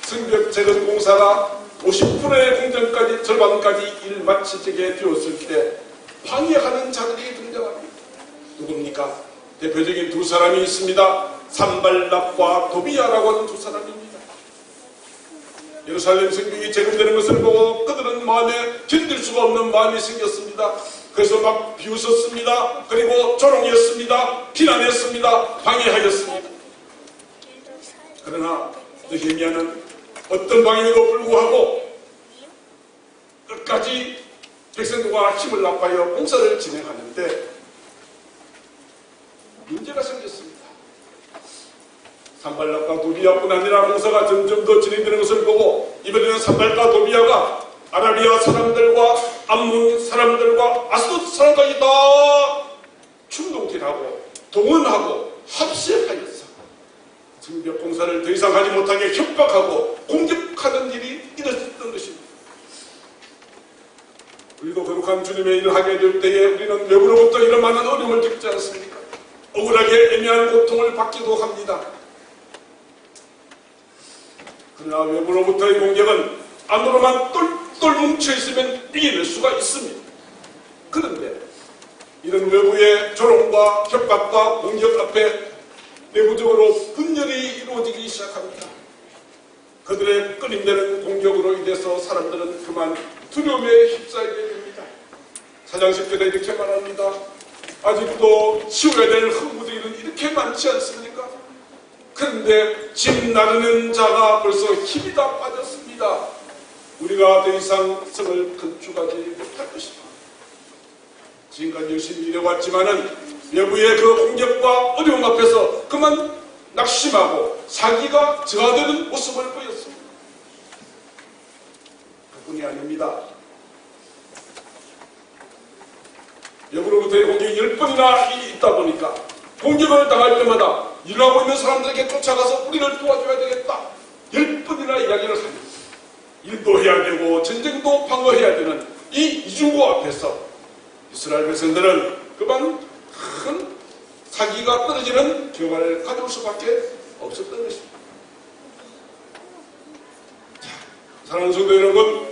성벽 재건 공사가 50%의 공정까지, 절반까지 일 마치게 되었을 때 방해하는 자들이 등장합니다. 누굽니까? 대표적인 두 사람이 있습니다. 산발락과 도비야라고 하는 두 사람입니다. 예루살렘 성벽이 재건되는 것을 보고 그들은 마음에 견딜 수가 없는 마음이 생겼습니다. 그래서 막 비웃었습니다. 그리고 조롱했습니다. 비난했습니다. 방해하였습니다. 그러나 느헤미야는 어떤 방해에도 불구하고 끝까지 백성들과 힘을 합하여 공사를 진행하는데 문제가 생겼습니다. 산발락과 도비야뿐 아니라 공사가 점점 더 진행되는 것을 보고 이번에는 산발락과 도비야가 아라비아 사람들과 암몬 사람들과 아스돗 사람까지 다 충동질하고 동원하고 합세하였어 성벽 공사를 더 이상 하지 못하게 협박하고 공격하는 일이 일어났던 것입니다. 우리도 거룩한 주님의 일을 하게 될 때에 우리는 외부로부터 이런 많은 어려움을 겪지 않습니까? 억울하게 애매한 고통을 받기도 합니다. 그러나 외부로부터의 공격은 안으로만 똘똘 뭉쳐있으면 이겨낼 수가 있습니다. 그런데 이런 외부의 조롱과 협박과 공격 앞에 내부적으로 분열이 이루어지기 시작합니다. 그들의 끊임되는 공격으로 인해서 사람들은 그만 두려움에 휩싸이게 됩니다. 4장 10절에 이렇게 말합니다. 아직도 치워야 될 흙무더기는 이렇게 많지 않습니까? 그런데 짐 나르는 자가 벌써 힘이 다 빠졌습니다. 우리가 더 이상 성을 건축하지 못할 것이다. 지금까지 열심히 일해왔지만은 외부의 그 공격과 어려움 앞에서 그만 낙심하고 사기가 저하되는 모습을 보였습니다. 그뿐이 아닙니다. 외부로부터의 공격이 10번이나 있다 보니까 공격을 당할 때마다 일하고 있는 사람들에게 쫓아가서 우리를 도와줘야 되겠다. 10번이나 이야기를 합니다. 일도 해야 되고 전쟁도 방어해야 되는 이 이중고 앞에서 이스라엘 백성들은 그만 큰 사기가 떨어지는 결과를 가져올 수밖에 없었던 것입니다. 자, 사랑하는 성도 여러분,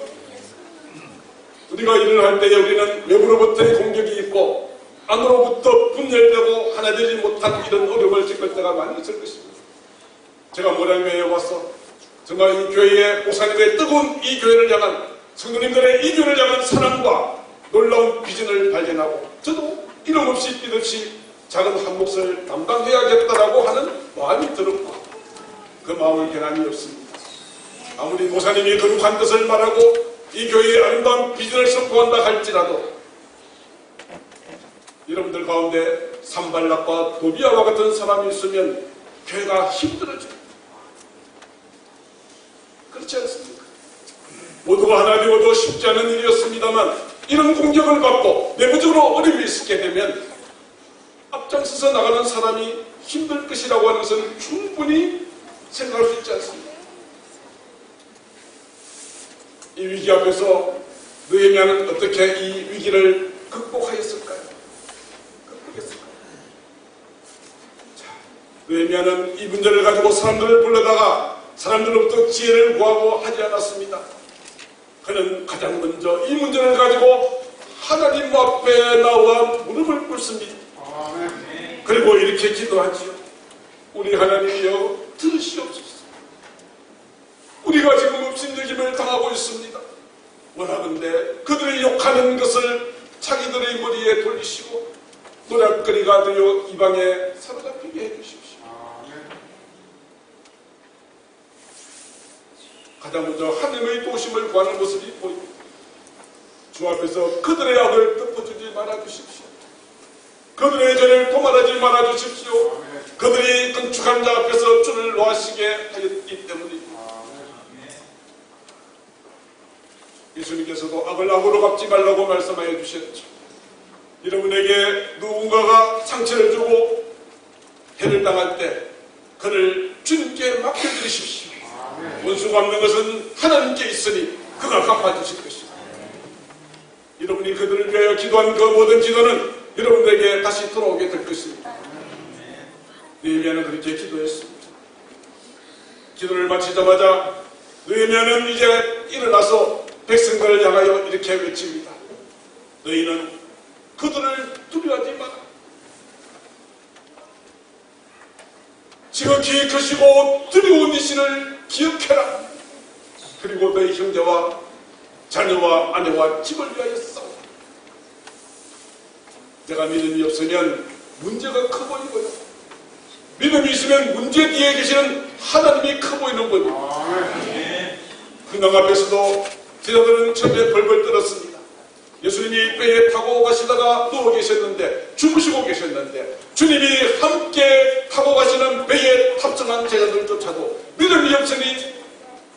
우리가 일을 할 때에 우리는 외부로부터의 공격이 있고 안으로부터 분열되고 하나 되지 못한 이런 어려움을 겪을 때가 많이 있을 것입니다. 제가 모량교회에 와서 정말 이 교회의 목사님의 뜨거운 이 교회를 향한 성도님들의 이 교회를 향한 사랑과 놀라운 비전을 발견하고 저도 이름 없이 빚 없이 작은 한 몫을 담당해야겠다라고 하는 마음이 들었고 그 마음을 변함이 없습니다. 아무리 목사님이 거룩한 뜻을 말하고 이 교회의 아름다운 비전을 선포한다 할지라도 여러분들 가운데 산발락과 도비아와 같은 사람이 있으면 교회가 힘들어집니다. 그렇지 않습니까? 모두가 하나 되어도 쉽지 않은 일이었습니다만 이런 공격을 받고 내부적으로 어려움이 있게 되면 앞장서서 나가는 사람이 힘들 것이라고 하는 것은 충분히 생각할 수 있지 않습니까? 이 위기 앞에서 느헤미야는 어떻게 이 위기를 극복하였을까요? 느헤미야는 이 문제를 가지고 사람들을 불러다가 사람들로부터 지혜를 구하고 하지 않았습니다. 그는 가장 먼저 이 문제를 가지고 하나님 앞에 나와 무릎을 꿇습니다. 그리고 이렇게 기도하지요. 우리 하나님이여 들으시옵소서. 우리가 지금 업신여김을 당하고 있습니다. 원하건대 그들이 욕하는 것을 자기들의 머리에 돌리시고 노략거리가 되어 이방에 사로잡히게 해주십시오. 가장 먼저 하나님의 도우심을 구하는 모습이 보입니다. 주 앞에서 그들의 악을 덮어주지 말아주십시오. 그들의 죄를 도말하지 말아주십시오. 그들이 건축한 자 앞에서 줄을 놓으시게 하였기 때문입니다. 예수님께서도 악을 악으로 갚지 말라고 말씀하여 주셨죠. 여러분에게 누군가가 상처를 주고 해를 당할 때 그를 주님께 맡겨드리십시오. 원수가 없는 것은 하나님께 있으니 그가 갚아주실 것입니다. 여러분이 그들을 위하여 기도한 그 모든 기도는 여러분에게 다시 돌아오게 될 것입니다. 느헤미야는 그렇게 기도했습니다. 기도를 마치자마자 느헤미야는 이제 일어나서 백성들을 향하여 이렇게 외칩니다. 너희는 그들을 두려워하지 마라. 지극히 크시고 두려운 이신을 기억해라. 그리고 너희 형제와 자녀와 아내와 집을 위하여 싸우라. 내가 믿음이 없으면 문제가 커 보이고요. 믿음이 있으면 문제 뒤에 계시는 하나님이 커 보이는 겁니다. 근황 앞에서도 제자들은 처음에 벌벌 떨었습니다. 예수님이 배에 타고 가시다가 누워 계셨는데 주무시고 계셨는데 주님이 함께 타고 가시는 배에 탑승한 제자들조차도 믿음이 없으니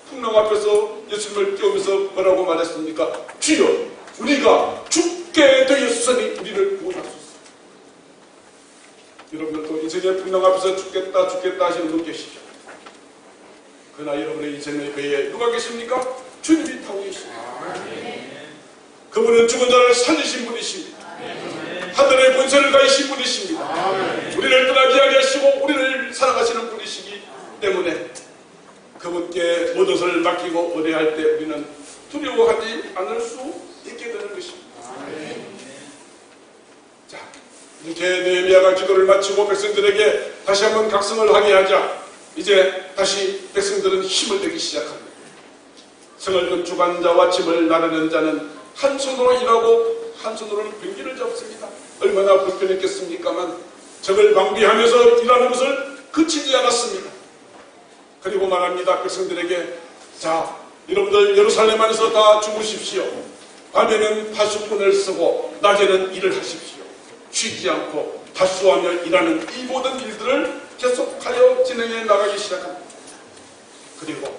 풍랑 앞에서 예수님을 띄우면서 뭐라고 말했습니까? 주여 우리가 죽게 되었으니 우리를 구원하소서. 여러분들도 인생의 풍랑 앞에서 죽겠다 하시는 분 계시죠? 그러나 여러분의 인생의 배에 누가 계십니까? 주님이 타고 계십니다. 그분은 죽은 자를 살리신 분이십니다. 하늘의 본세를 가지신 분이십니다. 우리를 떠나지 아니하시고 우리를 사랑하시는 분이시기 때문에 그분께 모든 것을 맡기고 의뢰할 때 우리는 두려워하지 않을 수 있게 되는 것입니다. 자, 이렇게 느헤미야가 기도를 마치고 백성들에게 다시 한번 각성을 하게 하자 이제 다시 백성들은 힘을 내기 시작합니다. 성을 건축한 자와 짐을 나르는 자는 한 손으로 일하고 한 손으로는 병기를 잡습니다. 얼마나 불편했겠습니까만 적을 방비하면서 일하는 것을 그치지 않았습니다. 그리고 말합니다. 백성들에게 자 여러분들 예루살렘 안에서 다 주무십시오. 밤에는 파수꾼을 쓰고 낮에는 일을 하십시오. 쉬지 않고 다수하며 일하는 이 모든 일들을 계속하여 진행해 나가기 시작합니다. 그리고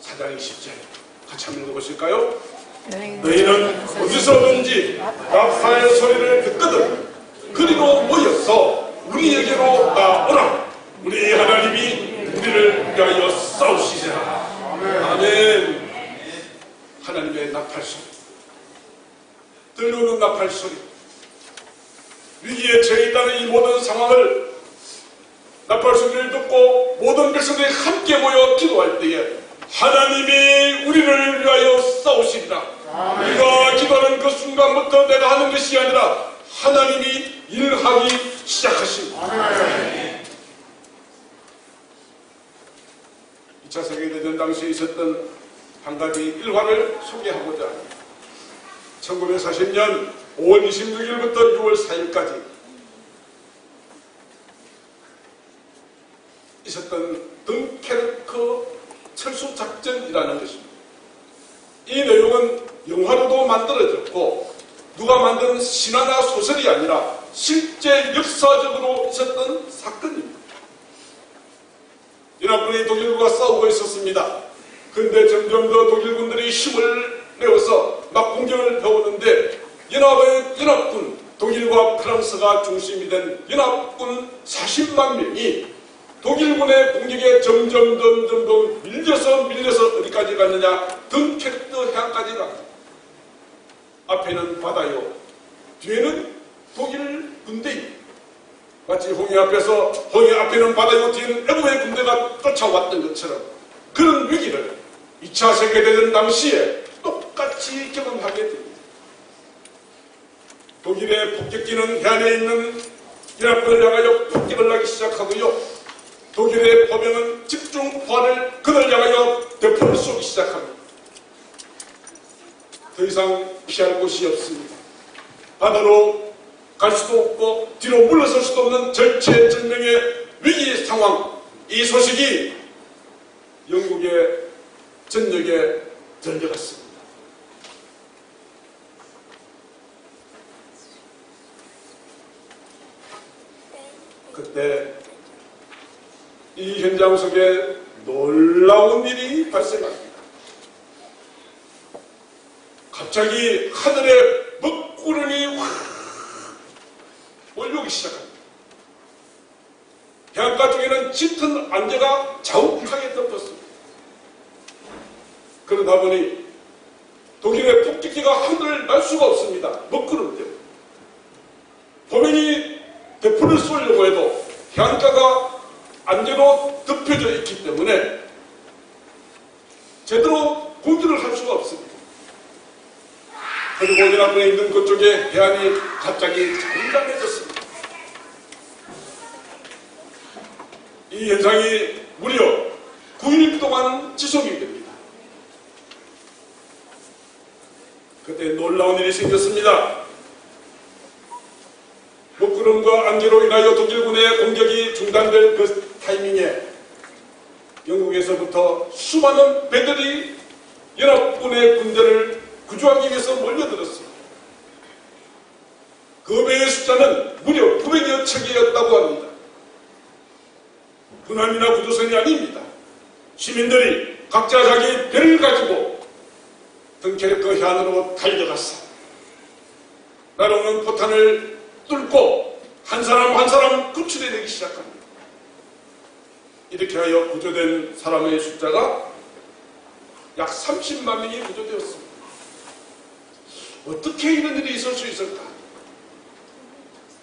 4장 20절 같이 한번 읽어보실까요? 너희는 어디서든지 나팔 소리를 듣거든 그리로 모여서 우리에게로 나오라. 우리 하나님이 우리를 위하여 싸우시리라. 아멘. 하나님의 나팔 소리, 들려오는 나팔 소리, 위기에 처해 있다는 이 모든 상황을 나팔 소리를 듣고 모든 백성들이 함께 모여 기도할 때에 하나님이 우리를 위하여 싸우시리라. 우리가 기도하는 그 순간부터 내가 하는 것이 아니라 하나님이 일하기 시작하십니다. 2차 세계대전 당시에 있었던 한 가지 일화를 소개하고자 합니다. 1940년 5월 26일부터 6월 4일까지 있었던 덩케르크 철수작전이라는 것입니다. 이 내용은 영화로도 만들어졌고 누가 만든 신화나 소설이 아니라 실제 역사적으로 있었던 사건입니다. 연합군이 독일군과 싸우고 있었습니다. 그런데 점점 더 독일군들이 힘을 내어서 막 공격을 해오는데 연합군, 독일과 프랑스가 중심이 된 연합군 40만 명이 독일군의 공격에 점점 밀려서 어디까지 갔느냐? 덩케르트 해안까지 갑니다. 앞에는 바다요, 뒤에는 독일 군대입니다. 마치 홍해 앞에는 바다요, 뒤에는 애국의 군대가 쫓아왔던 것처럼 그런 위기를 2차 세계대전 당시에 똑같이 경험하게 됩니다. 독일의 폭격기는 해안에 있는 연합군을 향하여 폭격을 하기 시작하고요. 독일의 포병은 집중포화를 그들 향하여 대포를 쏘기 시작합니다. 더 이상 피할 곳이 없습니다. 바다로 갈 수도 없고 뒤로 물러설 수도 없는 절체절명의 위기 상황. 이 소식이 영국의 전역에 들려갔습니다. 그때 이 현장 속에 놀라운 일이 발생합니다. 갑자기 하늘에 먹구름이 확 몰려오기 시작합니다. 해안가 쪽에는 짙은 안개가 자욱하게 덮었습니다. 그러다 보니 독일의 폭격기가 하늘을 날 수가 없습니다. 먹구름 때문에. 보면이 대포를 쏘려고 해도 해안가가 안개로 덮여져 있기 때문에 제대로 공격을 할 수가 없습니다. 그리고 연합군에 있는 그쪽에 해안이 갑자기 잠잠해졌습니다. 이 현상이 무려 9일 동안 지속이 됩니다. 그때 놀라운 일이 생겼습니다. 먹구름과 안개로 인하여 독일군의 공격이 중단될 그 타이밍에 영국에서부터 수많은 배들이 연합군의 군대를 구조하기 위해서 몰려들었습니다. 그 배의 숫자는 무려 900여 척이었다고 합니다. 군함이나 구조선이 아닙니다. 시민들이 각자 자기 배를 가지고 덩케르크 해안으로 달려갔어. 날아오는 포탄을 뚫고 한 사람 한 사람 구출해내기 시작합니다. 이렇게 하여 구조된 사람의 숫자가 약 30만 명이 구조되었습니다. 어떻게 이런 일이 있을 수 있을까?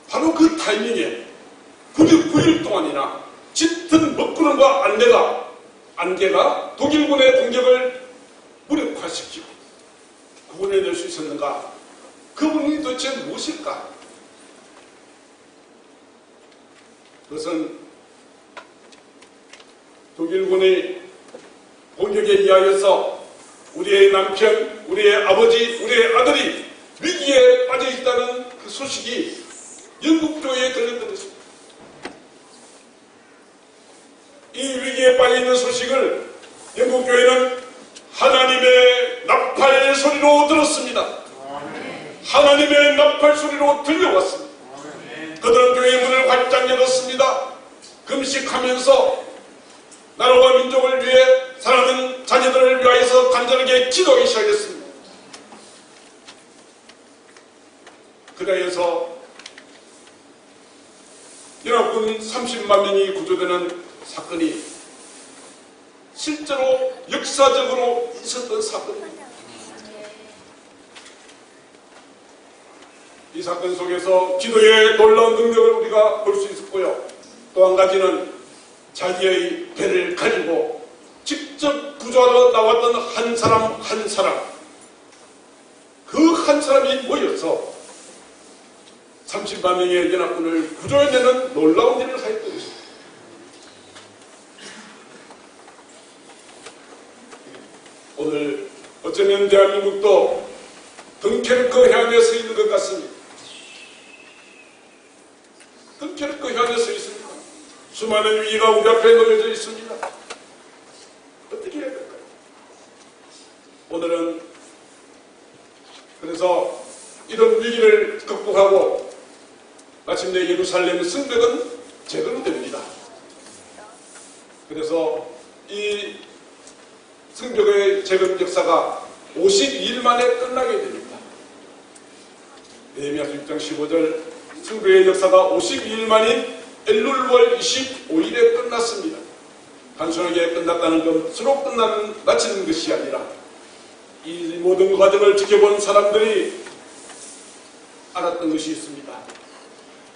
바로 그 타이밍에 9일 동안이나 짙은 먹구름과 안개가 독일군의 공격을 무력화시키고 구원해낼 수 있었는가? 그분이 도대체 무엇일까? 그것은 독일군의 공격에 의하여서 우리의 남편, 우리의 아버지, 우리의 아들이 위기에 빠져 있다는 그 소식이 영국교회에 들려들었습니다. 이 위기에 빠져 있는 소식을 영국교회는 하나님의 나팔 소리로 들었습니다. 하나님의 나팔 소리로 들려왔습니다. 그들은 교회의 문을 활짝 열었습니다. 금식하면서 나라와 민족을 위해 사랑하는 자녀들을 위하여서 간절하게 기도하기 시작했습니다. 그래서 연합군 30만 명이 구조되는 사건이 실제로 역사적으로 있었던 사건입니다. 이 사건 속에서 기도의 놀라운 능력을 우리가 볼 수 있었고요. 또 한 가지는 자기의 배를 가지고 직접 구조하러 나왔던 한 사람 그 한 사람이 모여서 30만 명의 연합군을 구조해내는 놀라운 일을 하였던 것입니다. 오늘 어쩌면 대한민국도 덩케르크 해안에 서 있는 것 같습니다. 덩케르크 해안에 서 있습니다. 수많은 위기가 우리 앞에 놓여져 있습니다. 어떻게 해야 될까요? 오늘은 그래서 이런 위기를 극복하고 마침내 예루살렘 성벽은 재건됩니다. 그래서 이 성벽의 재건 역사가 52일 만에 끝나게 됩니다. 느헤미야 6장 15절 성벽의 역사가 52일 만인 엘룰월 25일에 끝났습니다. 단순하게 끝났다는 건 서로 마치는 것이 아니라 이 모든 과정을 지켜본 사람들이 알았던 것이 있습니다.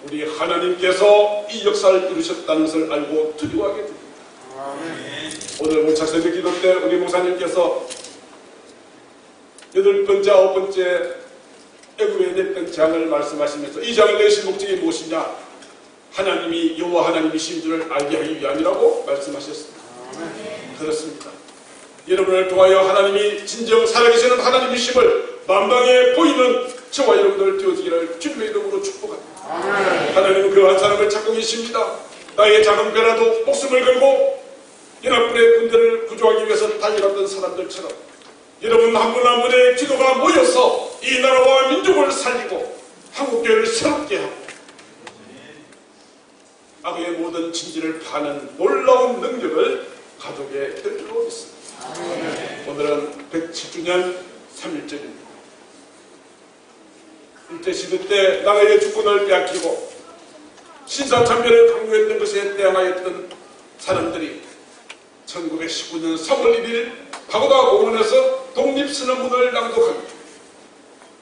우리 하나님께서 이 역사를 이루셨다는 것을 알고 두려워하게 됩니다. 오늘 오차 새벽 기도 때 우리 목사님께서 8번째, 9번째 애굽에 냈던 장을 말씀하시면서 이 장을 내신 목적이 무엇이냐? 하나님이 여호와 하나님이신 줄을 알게 하기 위함이라고 말씀하셨습니다. 그렇습니다. 여러분을 통하여 하나님이 진정 살아계시는 하나님이심을 만방에 보이는 저와 여러분들 되어지기를 주님의 이름으로 축복합니다. 하나님은 그 한 사람을 찾고 계십니다. 나의 작은 배라도 목숨을 걸고 연합군의 군대를 구조하기 위해서 달려갔던 사람들처럼 여러분 한 분 한 분의 기도가 모여서 이 나라와 민족을 살리고 한국교회를 새롭게 하고 악의 모든 진지를 파는 놀라운 능력을 가족에 될 줄로 믿습니다. 오늘은 107주년 3.1절입니다. 일제시대 때 나라의 주권을 빼앗기고 신사참배를 강요했던 것에 대항하였던 사람들이 1919년 3월 1일 파고다 공원에서 독립선언문을 낭독합니다.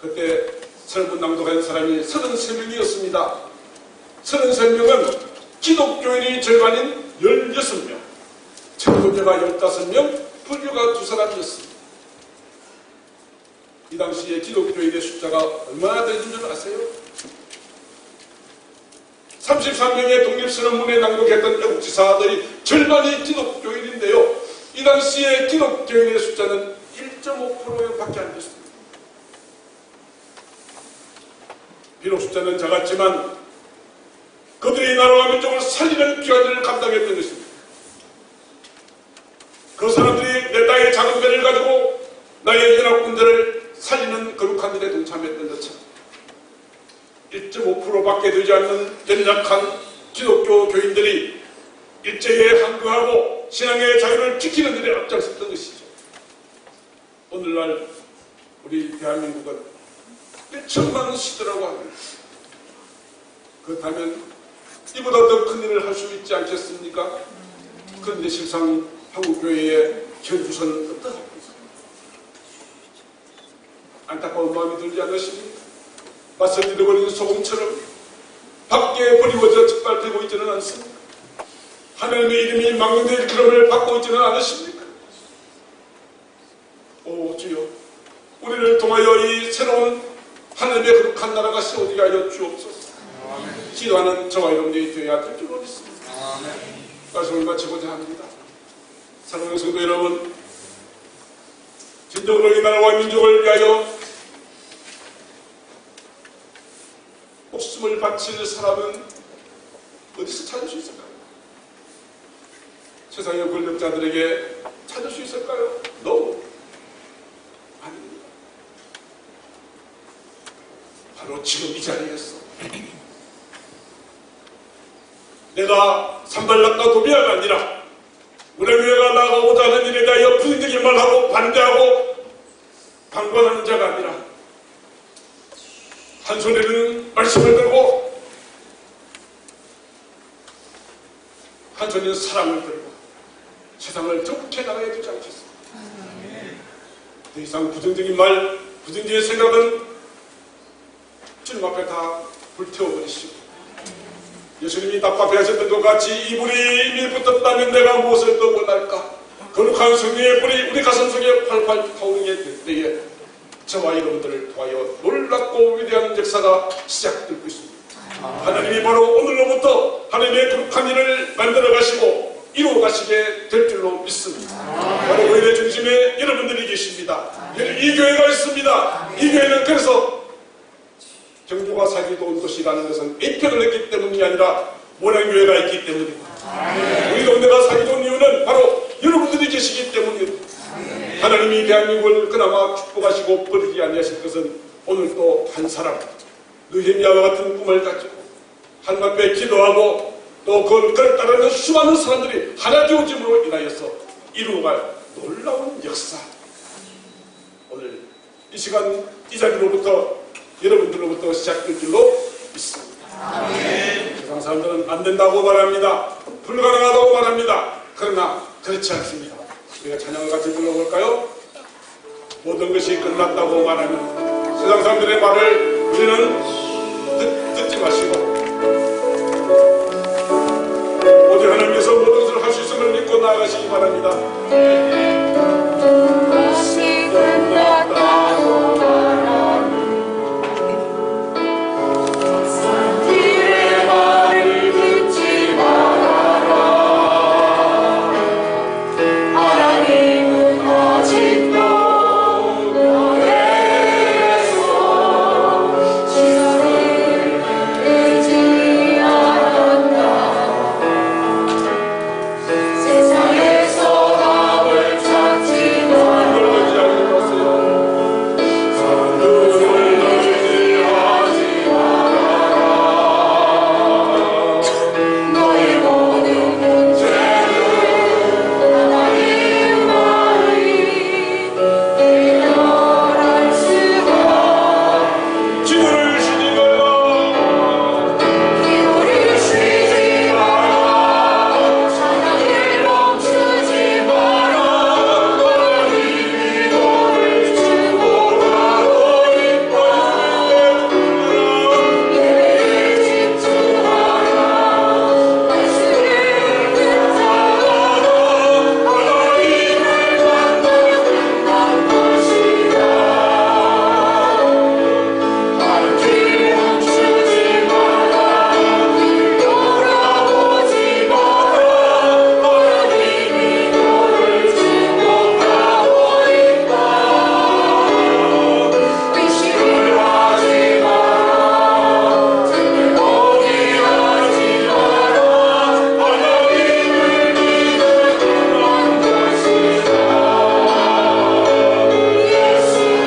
그때 선언문 낭독한 사람이 33명이었습니다. 33명은 기독교인이 절반인 16명, 천주교가 15명, 불교가 2사람이었습니다. 이 당시에 기독교인의 숫자가 얼마나 되는 줄 아세요? 33명의 독립선언문에 낭독했던 애국지사들이 절반이 기독교인인데요. 이 당시에 기독교인의 숫자는 1.5%밖에 안 됐습니다. 비록 숫자는 작았지만 그들이 나라와 민족을 살리는 귀한 일을 감당했던 것입니다. 그 사람들이 내 땅의 작은 배를 가지고 나의 연합군대를 살리는 거룩한 일에 동참했던 것처럼 1.5%밖에 되지 않는 연약한 기독교 교인들이 일제에 항거하고 신앙의 자유를 지키는 일에 앞장섰던 것이죠. 오늘날 우리 대한민국은 1천만 시대라고 합니다. 그렇다면 이보다 더 큰 일을 할 수 있지 않겠습니까? 그런데 실상 한국교회의 현주소는 어떠합니까? 안타까운 마음이 들지 않으십니까? 맞서 잃어버린 소금처럼 밖에 버리워져 짓밟히고 있지는 않습니까? 하나님의 이름이 망령될 기름을 받고 있지는 않으십니까? 오 주여, 우리를 통하여 이 새로운 하나님의 거룩한 나라가 세워지게 하여 주옵소서. 기도하는 저와 여러분들이 되어야 될 줄로 믿습니다. 말씀을 마치고자 합니다. 사랑하는 성도 여러분, 진정으로 이 나라와 민족을 위하여 목숨을 바칠 사람은 어디서 찾을 수 있을까요? 세상의 권력자들에게 찾을 수 있을까요? No. 아닙니다. 바로 지금 이 자리에서 내가 산발락과 도비아가 아니라 우레미아가 나가고자 하는 일에 대하여 부정적인 말하고 반대하고 방관하는 자가 아니라 한 손에는 말씀을 들고 한 손에는 사랑을 들고 세상을 정복해 나가야 되지 않겠습니까? 더 이상 부정적인 말, 부정적인 생각은 주님 앞에 다 불태워버리시고 예수님이 답답해하셨던 것 같이 이 불이 이미 붙었다면 내가 무엇을 더 원할까? 거룩한 성령의 불이 우리 가슴 속에 활활 타오르게 될 때에 저와 여러분들을 통하여 놀랍고 위대한 역사가 시작되고 있습니다. 하나님이 바로 오늘로부터 하나님의 거룩한 일을 만들어 가시고 이루어 가시게 될 줄로 믿습니다. 바로 그 일의 중심에 여러분들이 계십니다. 이 교회가 있습니다. 이 교회는 그래서 경주가 사기도 온 곳이라는 것은 A편을 했기 때문이 아니라 모량교회가 있기 때문입니다. 우리 동네가 사기도 온 이유는 바로 여러분들이 계시기 때문입니다. 하나님이 대한민국을 그나마 축복하시고 버리지 아니하실 것은 오늘 또 한 사람 느헤미야와 같은 꿈을 가지고 하나님 앞에 기도하고 또 그걸 따르는 수많은 사람들이 하나 되어짐으로 인하여서 이루어갈 놀라운 역사. 오늘 이 시간 이 자리로부터 여러분들로부터 시작될 줄로 믿습니다. 세상 사람들은 안 된다고 말합니다. 불가능하다고 말합니다. 그러나 그렇지 않습니다. 우리가 찬양을 같이 불러볼까요? 모든 것이 끝났다고 말하는 세상 사람들의 말을 우리는 듣지 마시고 오직 하나님께서 모든 것을 할 수 있음을 믿고 나아가시기 바랍니다. 것이 끝났다고 말하는 사람들의 말을 듣지 말아라. 하나님은 아직도 너에게서 시선을 내지 않았다. 세상에서 답을 찾지 마라. 눈을 놀지 하지 말아라. 너의 모든 문제는 하나님 말이 해결할 수가. 기도를 쉬지 말라. 기도를 쉬지 마라. 찬양을 멈추지 마라. 하나님이 너를 축복하고 있다. 예배에 집중하라. 말씀을 듣자라. 하나님을 만나면 끝난 것이다. 발길 멈추지 마라. 돌아보지 마라. 하나님이 너를 축복하고 있다. 의심을 하지 마라. 책을 포기하지 마라. 하나님을 믿을 그런 것이다. 예수의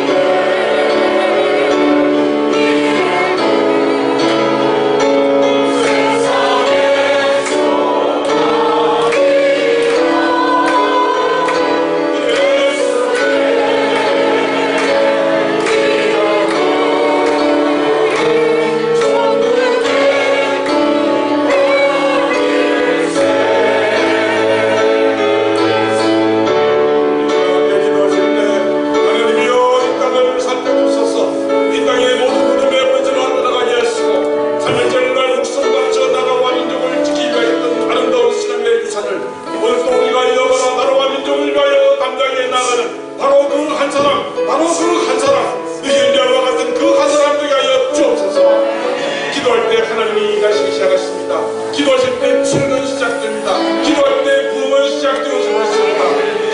기도하실 때 하나님이여 이 땅을 살펴주소서. 이 땅의 모든 믿음의 번제를 나가게 하시고 삶의 절과 육성 바쳐 나라와 민족을 지키기 위하였던 아름다운 신앙의 유산을 오늘 또 우리가 이어가라 나라와 민족을 위하여 담당해 나가는 바로 그 한 사람, 바로 그 한 사람, 느헤미야와 같은 그 한 사람 되게 하여 주옵소서. 기도할 때 하나님이 일하시기 시작하십니다. 기도하실 때 치료는 시작됩니다. 기도할 때 부흥은 시작되어지고 있습니다.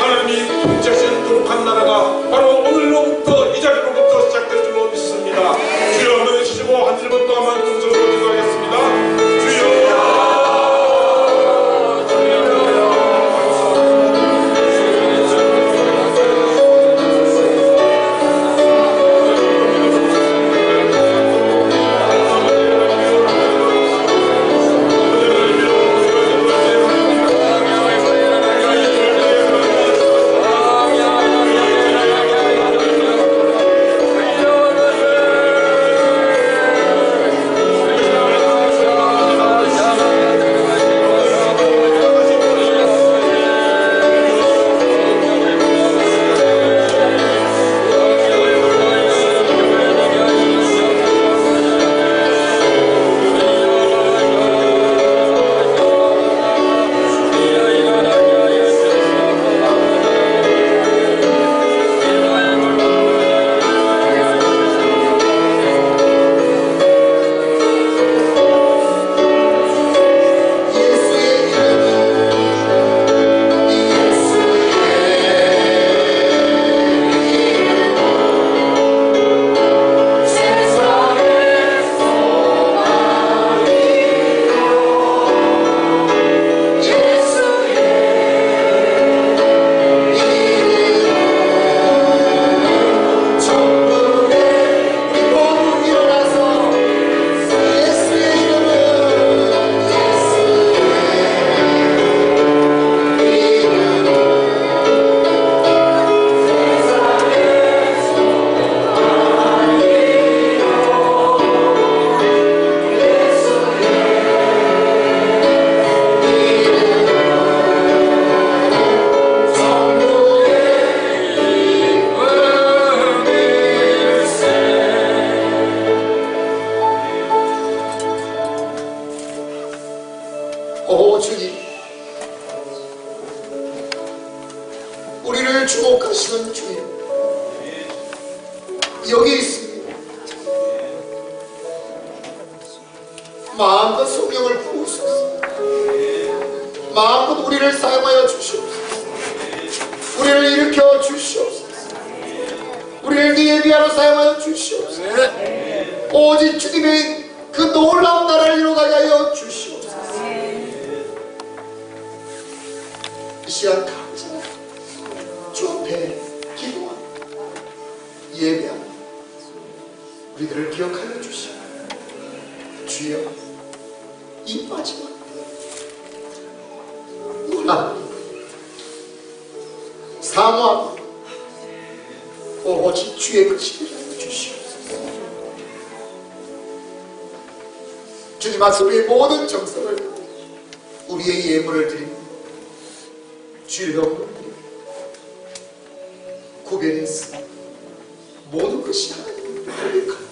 하나님이 통치하시는 거룩한 나라가 바로 오늘로부터 이 자리로부터 시작될 줄로 믿습니다. 주여 한번 해주시고 한 1분 동안만 통성으로 기도하겠습니다. 주여 우리를 주목하시는 주님 여기 있습니다. 마음껏 성령을 부으소서. 마음껏 우리를 사용하여 주시옵소서. 우리를 일으켜 주시옵소서. 우리를 네 예비하러 사용하여 주시옵소서. 오직 주님의 그 놀라운 나라를 이루어가게 하여 주시옵소서. 이 시간 감사합니다. 주 앞에 기도합니다. 예배합니다. 우리들을 기억하여 주시옵소서. 주여 이 마지막 원합니다. 사모합니다. 오직 주의 것을 하여 주시옵소서. 주님 앞에 우리의 모든 정성을 우리의 예물을 드립니다. 주의 명으로 드립니다. 구별해서 모든 것이 하나님을 고백하는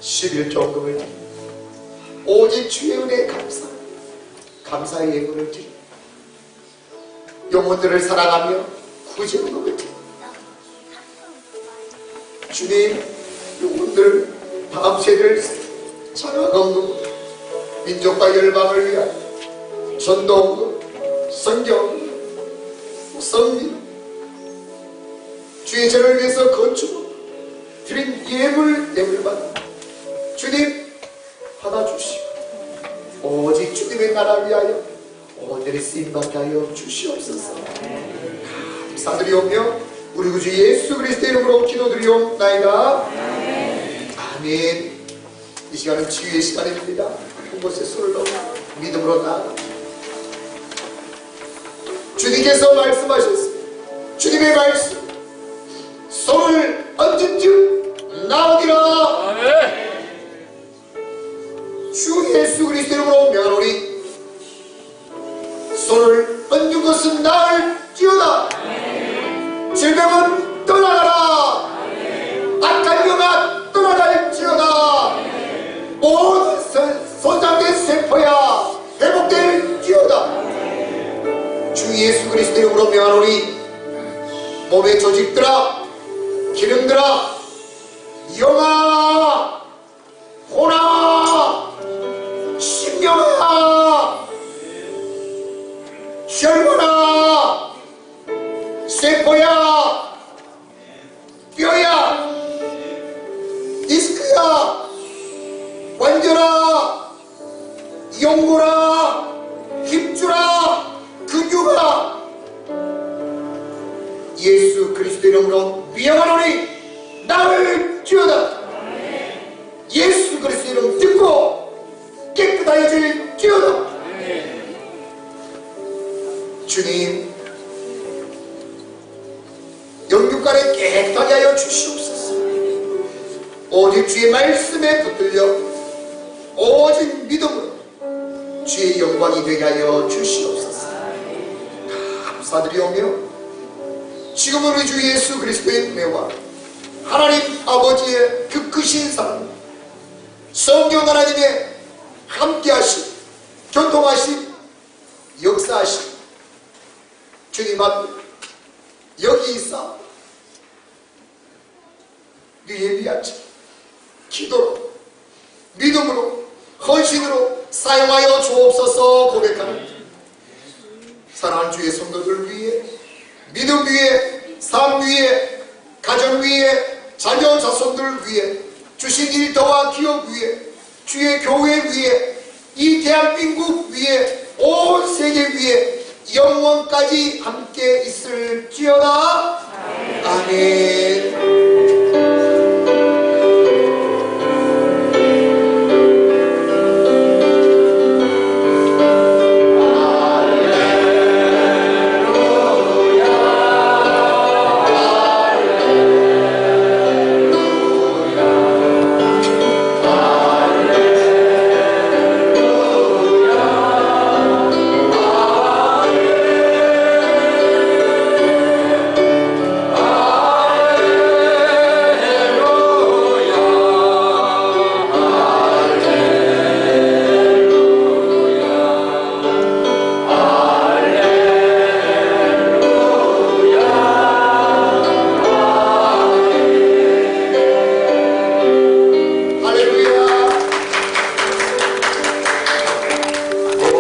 11조금을 드립니다. 오직 주의 은혜에 감사의 예물을 드립니다. 영혼들을 사랑하며 구제하는 것을 드립니다. 주님, 영혼들 밤새들 자라건금 민족과 열방을 위하여 전도헌금, 성경헌금, 성민 주의 전을 위해서 건축 드린 예물받아 주님 받아주시고 오직 주님의 나라 위하여 오늘의 쓰임받게 하여 주시옵소서. 감사드리오며 우리 구주 예수 그리스도의 이름으로 기도드리옵나이다. 아멘. 이 시간은 치유의 시간입니다. 한 곳에 손을 넣어 믿음으로 나아가 주님께서 말씀하셨습니다. 주님의 말씀 손을 얹은즉 나오리라. 주 예수 그리스도 이름으로 명하노니 손을 얹은 것은 나을지어다. 질병은 떠나가라. 악한 영아 떠나갈지어다. 모든 손상된 세포야 회복될지어다. 주 예수 그리스도 이름으로 명하노니 몸의 조직들아 기능들아 영아 혼아 신경아 혈관아 세포야 뼈야 디스크야 관절아 연골아 힘줄아 근육아 예수 그리스도 이름으로 명하노니 나을지어다. 예수 그리스도 이름 듣고 깨끗하여질지어다. 주님 영육간에 깨끗하게 하여 주시옵소서. 오직 주의 말씀에 붙들려 오직 믿음으로 주의 영광이 되게 하여 주시옵소서. 감사드리오며 지금은 우리 주 예수 그리스도의 은혜와 하나님 아버지의 그 크신 사랑 성령 하나님의 함께하심 교통하심 역사하심 주님 앞에 여기 있사 위에 위하지 기도로 믿음으로 헌신으로 사용하여 주옵소서 고백하는 사랑하는 주의 성도들 위해 믿음 위에 삶 위에 가정 위에 자녀 자손들 위해 주신 일터와 기업 위에 주의 교회 위에 이 대한민국 위에 온 세계 위에 영원까지 함께 있을지어다. 아멘.